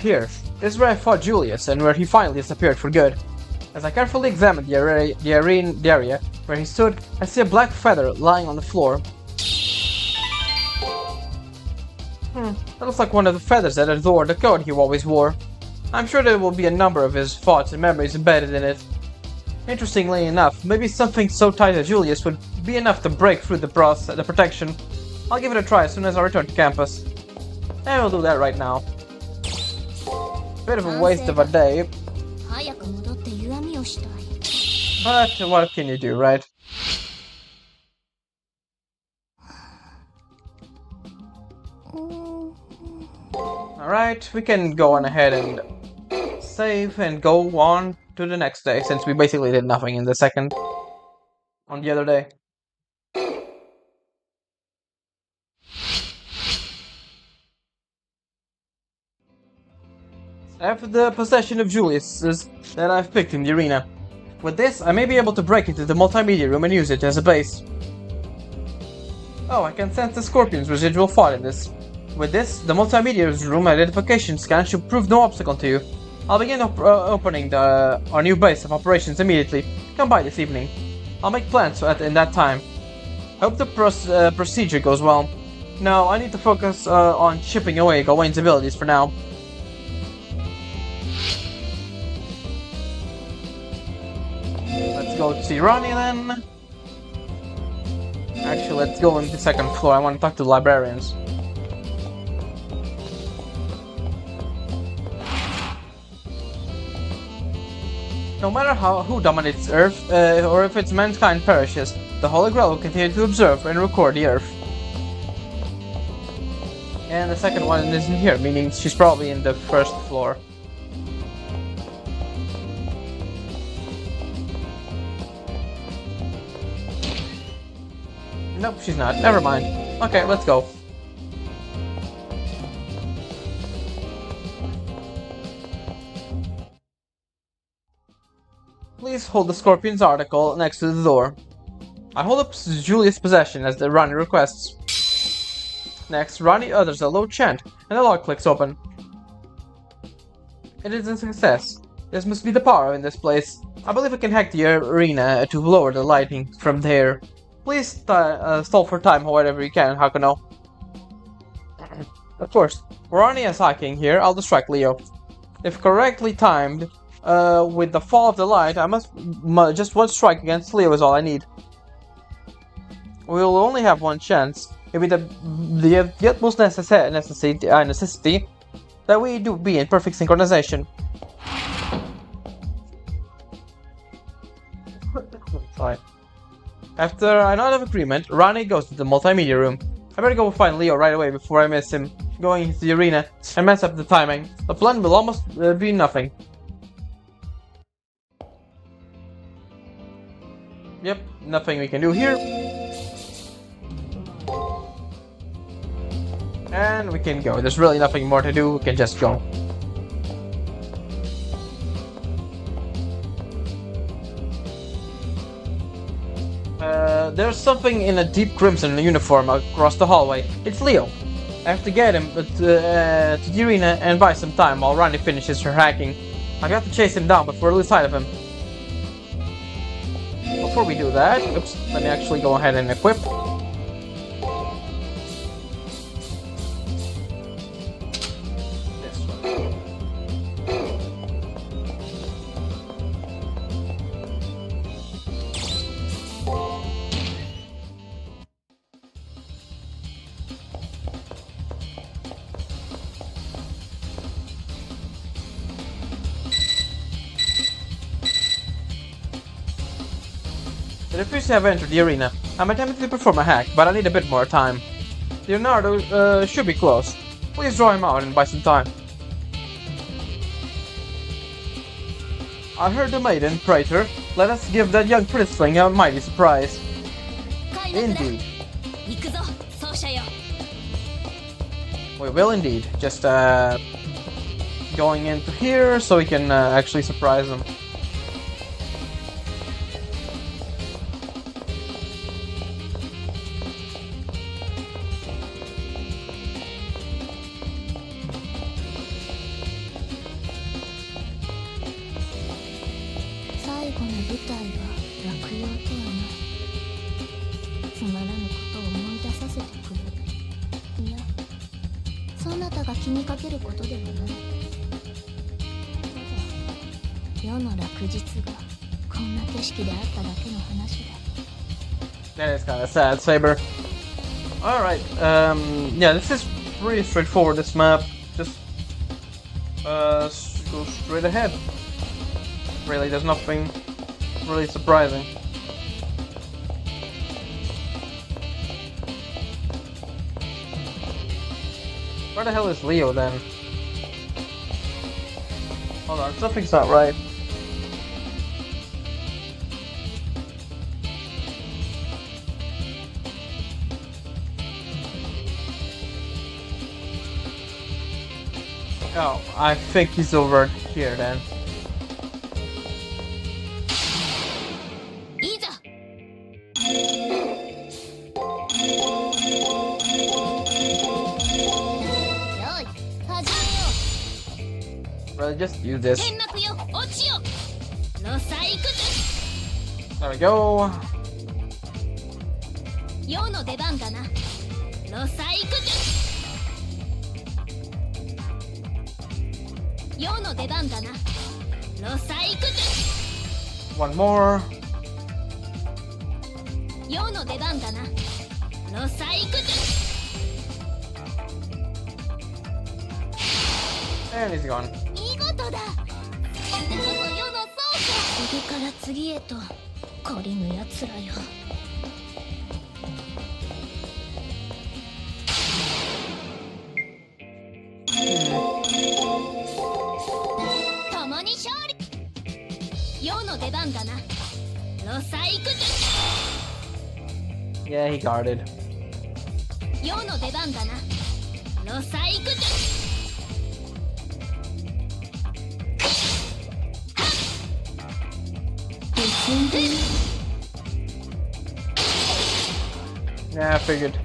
Here is where I fought Julius and where he finally disappeared for good. As I carefully examined the area where he stood, I see a black feather lying on the floor. That looks like one of the feathers that adorned the coat he always wore. I'm sure there will be a number of his thoughts and memories embedded in it. Interestingly enough, maybe something so tight as Julius would be enough to break through the protection. I'll give it a try as soon as I return to campus. And we'll do that right now. Bit of a waste of a day. But what can you do, right? Alright, we can go on ahead and save and go on to the next day, since we basically did nothing in the second on the other day. I have the possession of Julius's that I've picked in the arena. With this, I may be able to break into the multimedia room and use it as a base. Oh, I can sense the Scorpion's residual thought in this. With this, the multimedia room identification scan should prove no obstacle to you. I'll begin opening our new base of operations immediately. Come by this evening. I'll make plans in that time. Hope the procedure goes well. No, I need to focus on chipping away Gawain's abilities for now. Let's go see Ronnie then. Actually, let's go on the second floor. I want to talk to the librarians. No matter who dominates Earth, or if its mankind perishes, the Holy Grail will continue to observe and record the Earth. And the second one isn't here, meaning she's probably in the first floor. Nope, she's not. Never mind. Okay, let's go. Please hold the Scorpion's article next to the door. I hold up Julius' possession as the Ronnie requests. Next, Ronnie utters a low chant, and the lock clicks open. It is a success. This must be the power in this place. I believe I can hack the arena to lower the lighting from there. Please stall for time however you can, Hakuno. Of course, Ronnie is hacking here, I'll distract Leo. If correctly timed, with the fall of the light, I must just one strike against Leo is all I need. We'll only have one chance. It will be the utmost necessity that we do be in perfect synchronization. Sorry. After a nod of agreement, Ronnie goes to the multimedia room. I better go find Leo right away before I miss him going into the arena and mess up the timing. The plan will almost be nothing. Yep, nothing we can do here. And And we can go. There's really nothing more to do. We can just go. There's something in a deep crimson uniform across the hallway. It's Leo. I have to get him to the arena and buy some time while Ronnie finishes her hacking. I got to chase him down before I lose sight of him. Before we do that, oops, let me actually go ahead and equip. This one. It appears to have entered the arena. I'm attempting to perform a hack, but I need a bit more time. Leonardo should be close. Please draw him out and buy some time. I heard the maiden, Praetor. Let us give that young princeling a mighty surprise. Indeed. We will indeed. Just going into here so we can actually surprise them. That is kind of sad, Saber. Alright, yeah, this is pretty straightforward, this map. Just, go straight ahead. Really, there's nothing really surprising. Where the hell is Leo then? Hold on, something's not right. Oh, I think he's over here then. Well, just use this. There we go. One more. And he's gone. Yeah, he guarded. Yeah, I figured.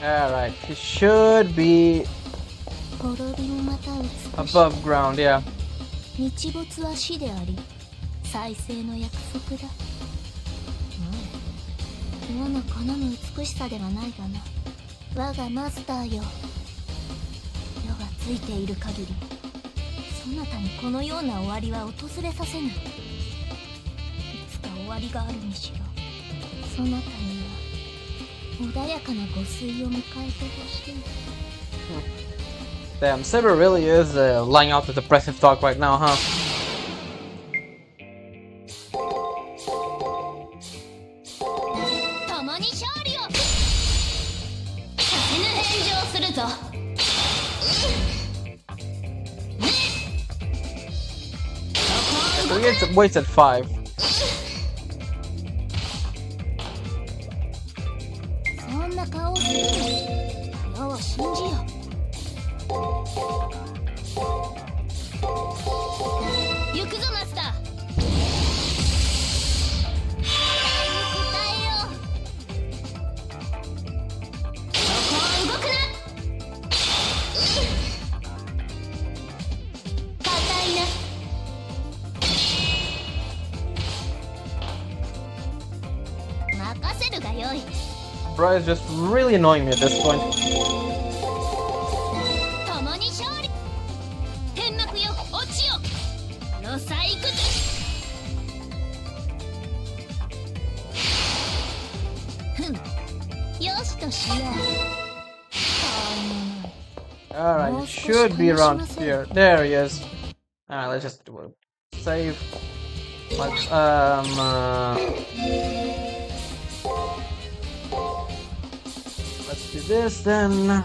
Alright, he should be above ground, yeah. 日没は死であり再生の約束だ。世の好む美しさではないがな。我がマスターよ。世がついている限りそなたにこのような終わりは訪れさせぬ。いつか終わりがあるにしろそなたには穏やかなご推を迎えてほしい。Damn, Saber really is laying out the depressive talk right now, huh? So he waits at 5. そんな顔をする世を信じよ。行くぞマスター。答えよう。そこは動くな。硬いな。任せるがよい。 Bro is just really annoying me at this point. 共に勝利。天幕よ落ちよ。ロサイクズ。ふん。よしとしよう。Alright, he should be around here. There he is. Alright, let's just do a save. Let's, let's do this then.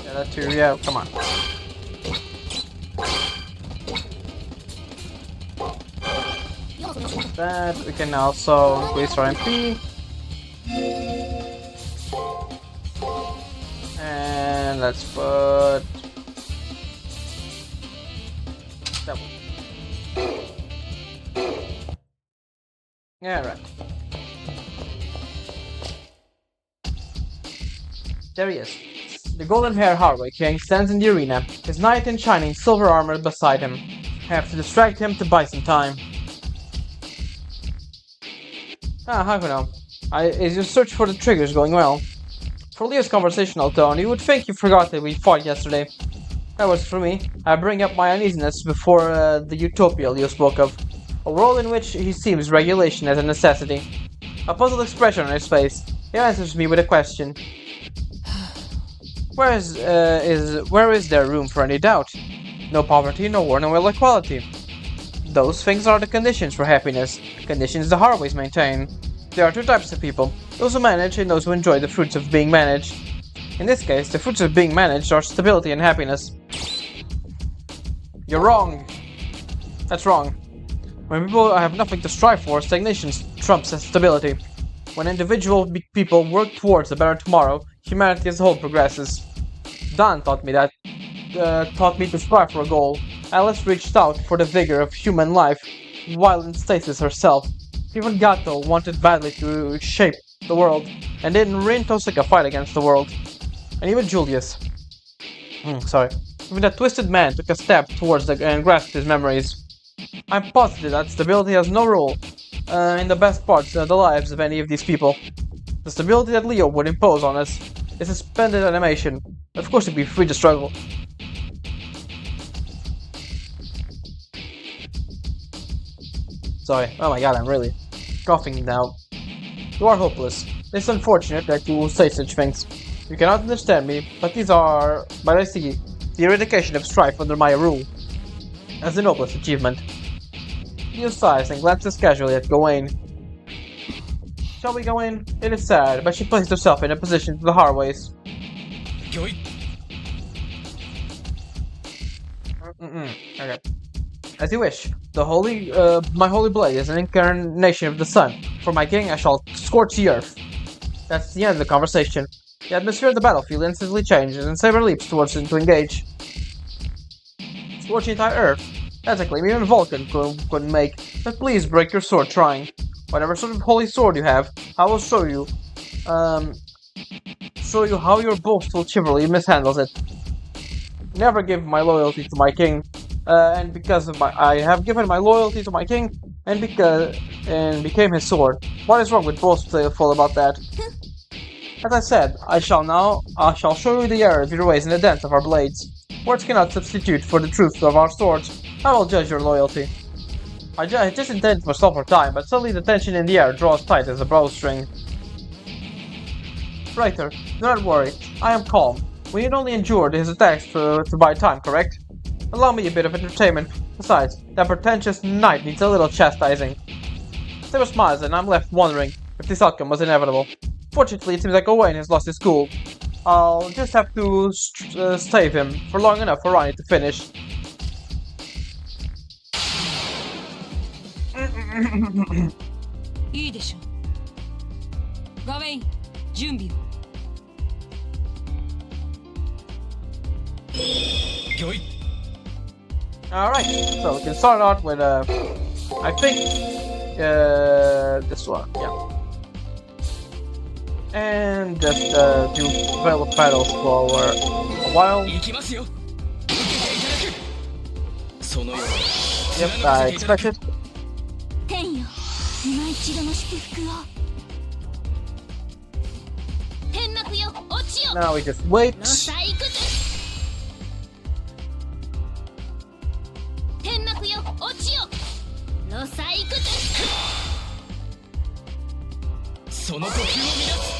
Yeah, that too, yeah, come on. That, we can also increase our MP. And let's put that one. Yeah, right. There he is. The golden-haired Harway King stands in the arena, his knight in shining silver armor beside him. Have to distract him to buy some time. How can I? Is your search for the triggers going well? For Leo's conversational tone, you would think you forgot that we fought yesterday. That was for me. I bring up my uneasiness before the utopia Leo spoke of. A world in which he sees regulation as a necessity. A puzzled expression on his face, he answers me with a question. Where is there room for any doubt? No poverty, no war, no inequality. Those things are the conditions for happiness, conditions the Harways maintain. There are two types of people, those who manage and those who enjoy the fruits of being managed. In this case, the fruits of being managed are stability and happiness. You're wrong. That's wrong. When people have nothing to strive for, stagnation trumps stability. When individual people work towards a better tomorrow, humanity as a whole progresses. Dan taught me to strive for a goal. Alice reached out for the vigor of human life, while in stasis herself. Even Gato wanted badly to shape the world, and didn't Rinto take a fight against the world. And even Julius. Even that twisted man took a step towards and grasped his memories. I'm positive that stability has no role in the best parts of the lives of any of these people. The stability that Leo would impose on us is suspended animation. Of course it'd be free to struggle. Sorry, oh my god, I'm really coughing now. You are hopeless. It's unfortunate that you will say such things. You cannot understand me, but I see the eradication of strife under my rule as the noblest achievement. He sighs and glances casually at Gawain. Shall we go in? It is sad, but she placed herself in a position to the Harways. Okay. As you wish. My holy blade is an incarnation of the sun. For my king, I shall scorch the earth. That's the end of the conversation. The atmosphere of the battlefield instantly changes, and Saber leaps towards him to engage. Scorch the entire earth. That's a claim even Vulcan couldn't make. But please break your sword trying. Whatever sort of holy sword you have, I will show you how your boastful chivalry mishandles it. Never give my loyalty to my king. And because of I have given my loyalty to my king, and became his sword. What is wrong with boastful about that? As I said, I shall show you the error of your ways and the dent of our blades. Words cannot substitute for the truth of our swords. I will judge your loyalty. I just intended myself for time, but suddenly the tension in the air draws tight as a bowstring. Writer, do not worry. I am calm. We need only endure his attacks to buy time, correct? Allow me a bit of entertainment. Besides, that pretentious knight needs a little chastising. Saber smiles, and I'm left wondering if this outcome was inevitable. Fortunately, it seems like Gawain has lost his cool. I'll just have to stave him for long enough for Ronnie to finish. いいでしょう。ガウェイン、準備を。御意。 Alright, so we can start out with, I think, this one, yeah. And just do Veil of Battles for a while. 行きますよ。受けていただく。そのように。 Yep, I expected. 天よ、今一度の祝福を。天幕よ、落ちよ。 Now we just wait. ロサイクズ。天幕よ、落ちよ。ロサイクズ。その呼吸を乱す。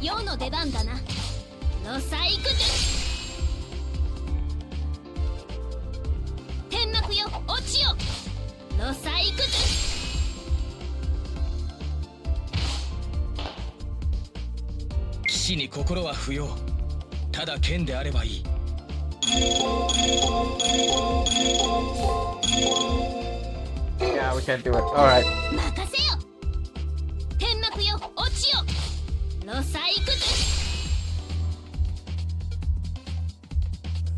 世の出番だな。ロサイクズ。天幕よ、落ちよ。ロサイクズ。騎士に心は不要。ただ剣であればいい。 Yeah, we can't do it. Alright. 任せよ。天幕よ、落ちよ。ロサイクズ。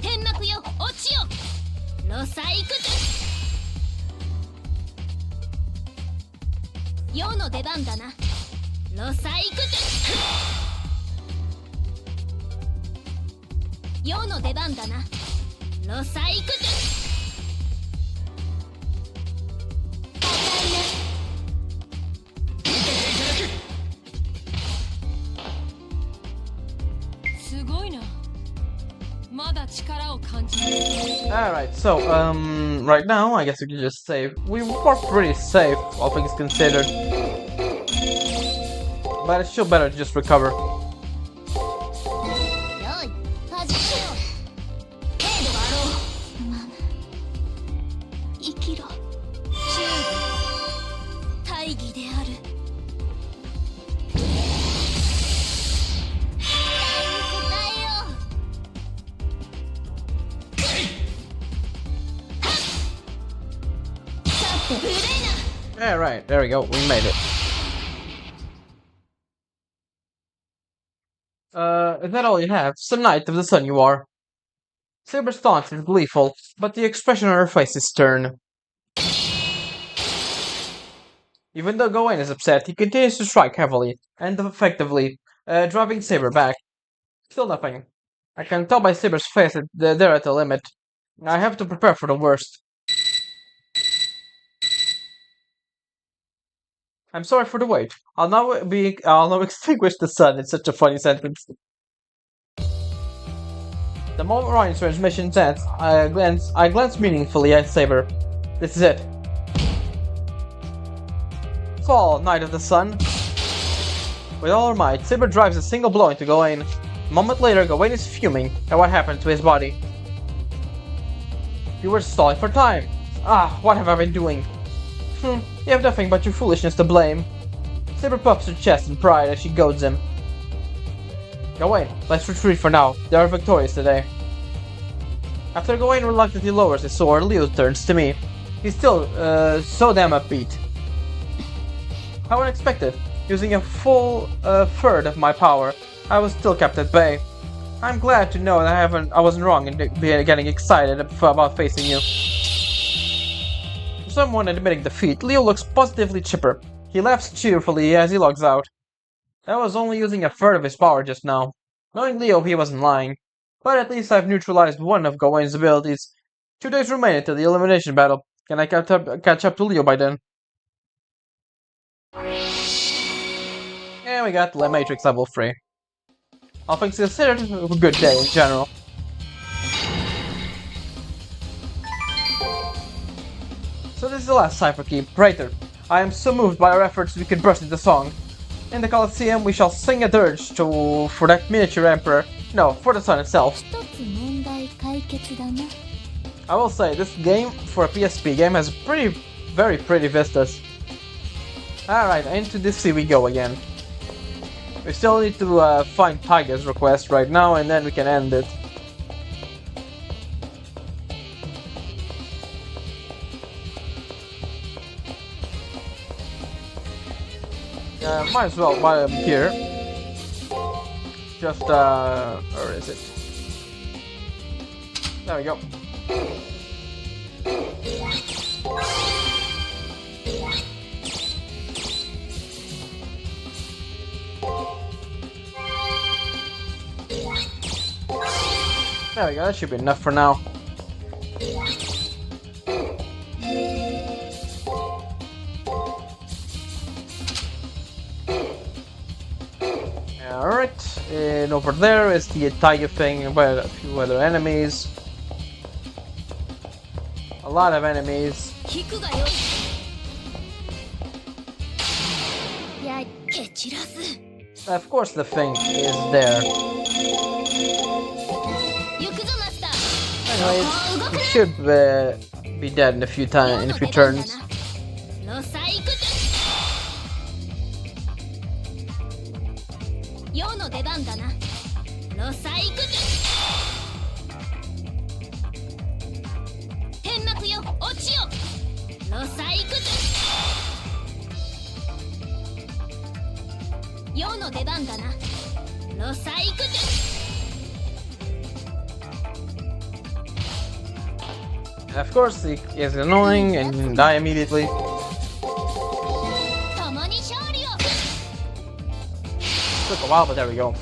天幕よ、落ちよ。ロサイクズ。世の出番だな。ロサイクズ。世の出番だな。ロサイクズ。 すごいな。まだ力を感じる。 Alright, so, right now, I guess we can just save. We were pretty safe, all things considered. But it's still better to just recover. よい、始めろ。程度があろう。ま、生きろ。忠義。大義である。期待に応えよう。さて、古いな。 Alright, there we go, we made it. Is that all you have? Some Knight of the Sun you are. Saber's taunt is gleeful, but the expression on her face is stern. Even though Gawain is upset, he continues to strike heavily and effectively, driving Saber back. Still nothing. I can tell by Saber's face that they're at the limit. I have to prepare for the worst. I'm sorry for the wait. I'll now extinguish the sun. It's such a funny sentence. The moment Ryan's transmission ends, I glance meaningfully at Saber. This is it. Fall, Knight of the Sun. With all her might, Saber drives a single blow into Gawain. A moment later, Gawain is fuming at what happened to his body. You were stalling for time. Ah, what have I been doing? You have nothing but your foolishness to blame. Saber puffs her chest in pride as she goads him. Gawain, let's retreat for now. They are victorious today. After Gawain reluctantly lowers his sword, Leo turns to me. He's still, so damn upbeat. How unexpected. Using a full third of my power, I was still kept at bay. I'm glad to know that I wasn't wrong in getting excited about facing you. For someone admitting defeat, Leo looks positively chipper. He laughs cheerfully as he logs out. I was only using a third of his power just now. Knowing Leo, he wasn't lying. But at least I've neutralized one of Gawain's abilities. 2 days remain until the elimination battle. Can I catch up to Leo by then? And we got the Matrix level 3. All things considered, a good day in general. So this is the last cipher key. Praetor, I am so moved by our efforts we can burst into song. In the Colosseum, we shall sing a dirge for that miniature emperor. No, for the sun itself. I will say, this game, for a PSP game, has very pretty vistas. Alright, into the sea we go again. We still need to find Tiger's request right now, and then we can end it. Might as well while I'm here. Just, where is it? There we go. There we go, that should be enough for now. Alright, and over there is the tiger thing with a few other enemies. A lot of enemies. Of course the thing is there. Anyways, it should be dead in a few turns. Of course, he is annoying and you die immediately. Took a while, but there we go.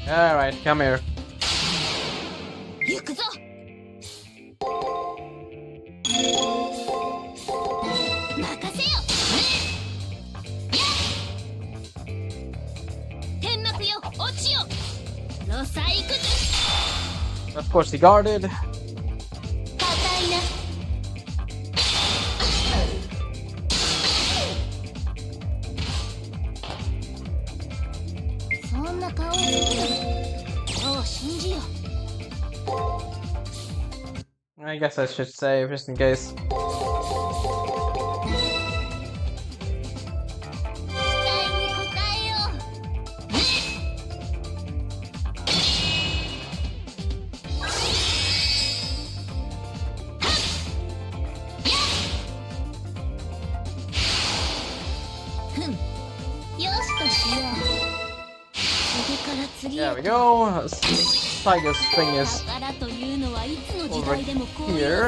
Alright, come here. Of course, he guarded. I guess I should save just in case. There we go. Tiger's thing is over here.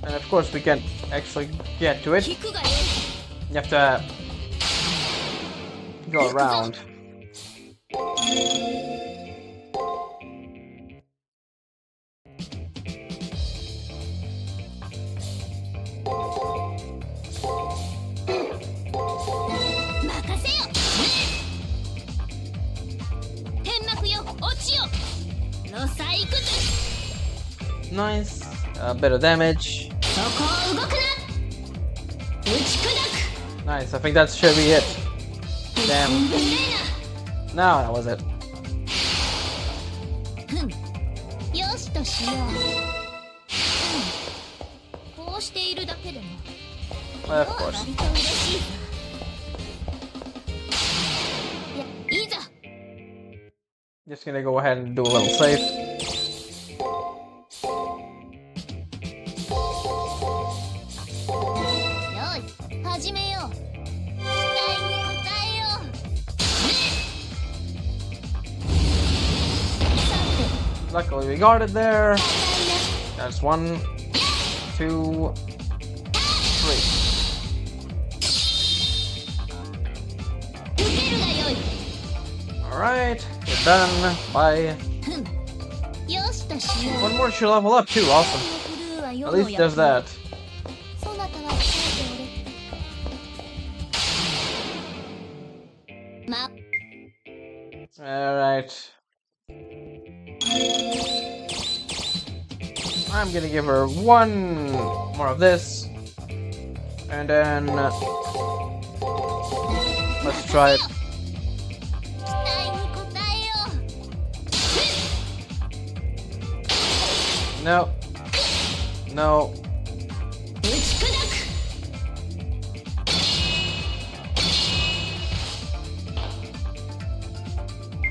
And of course we can actually get to it. You have to go around. Nice, a bit of damage. Nice, I think that should be it. Damn. No, that was it. Of course. Just gonna go ahead and do a little save. Luckily we got it there. That's 1, 2, 3. Alright, we're done. Bye. One more should level up too, awesome. At least there's that. Alright. I'm gonna give her one more of this. And then let's try it. No. No. 打ち砕く。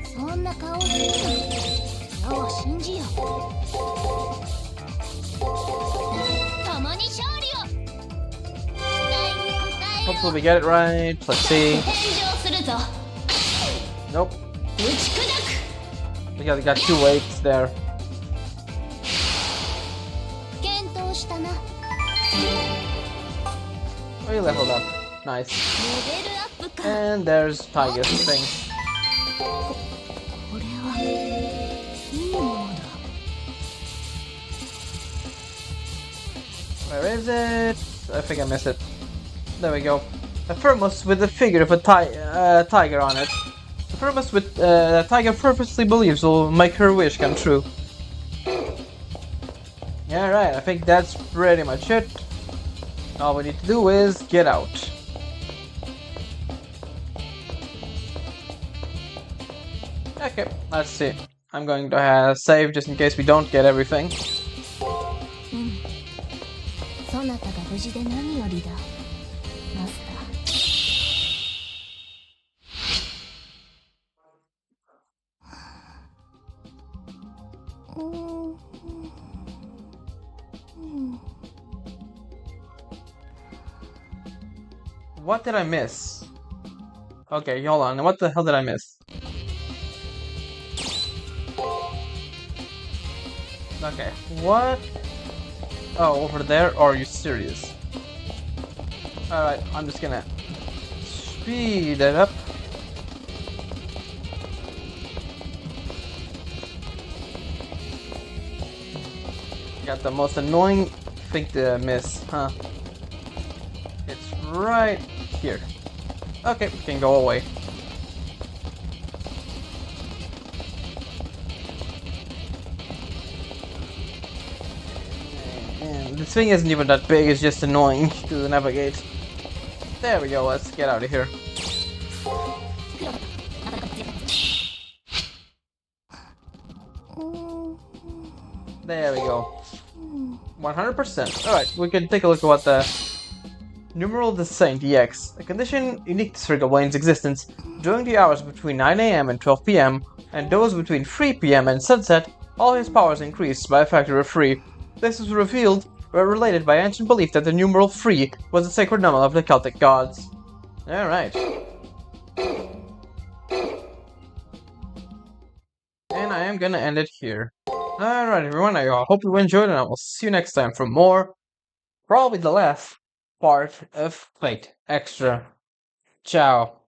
そんな顔するな。矢は信じよ。共に勝利を。期待に応えよう。 Hopefully we get it right. Let's see. 返上するぞ。 Nope. 打ち砕く。 We got 2 weights there. 検討したな。 We leveled up. Nice. レベルアップか。 And there's Tiger's thing. これはいいものだ。 Where is it? I think I missed it. There we go. A thermos with the figure of a tiger on it. A thermos with a tiger purposely believes will make her wish come true. Yeah, right. I think that's pretty much it. All we need to do is get out. Okay, let's see. I'm going to save just in case we don't get everything. うん。そなたが無事で何よりだ、マスター。What did I miss? Okay, hold on. What the hell did I miss? Okay, what? Oh, over there? Are you serious? Alright, I'm just gonna speed it up. Got the most annoying thing to miss, huh? It's right here. Okay, we can go away. And this thing isn't even that big, it's just annoying to navigate. There we go, let's get out of here. There we go. 100%. Alright, we can take a look at what the Numeral the Saint EX, a condition unique to Sir Gawain's existence. During the hours between 9 AM and 12 PM, and those between 3 PM and sunset, all his powers increased by a factor of 3. This was revealed or related by ancient belief that the numeral 3 was the sacred number of the Celtic gods. Alright. And I am gonna end it here. Alright everyone, I hope you enjoyed and I will see you next time for more, probably the last part of Fate Extra. Ciao.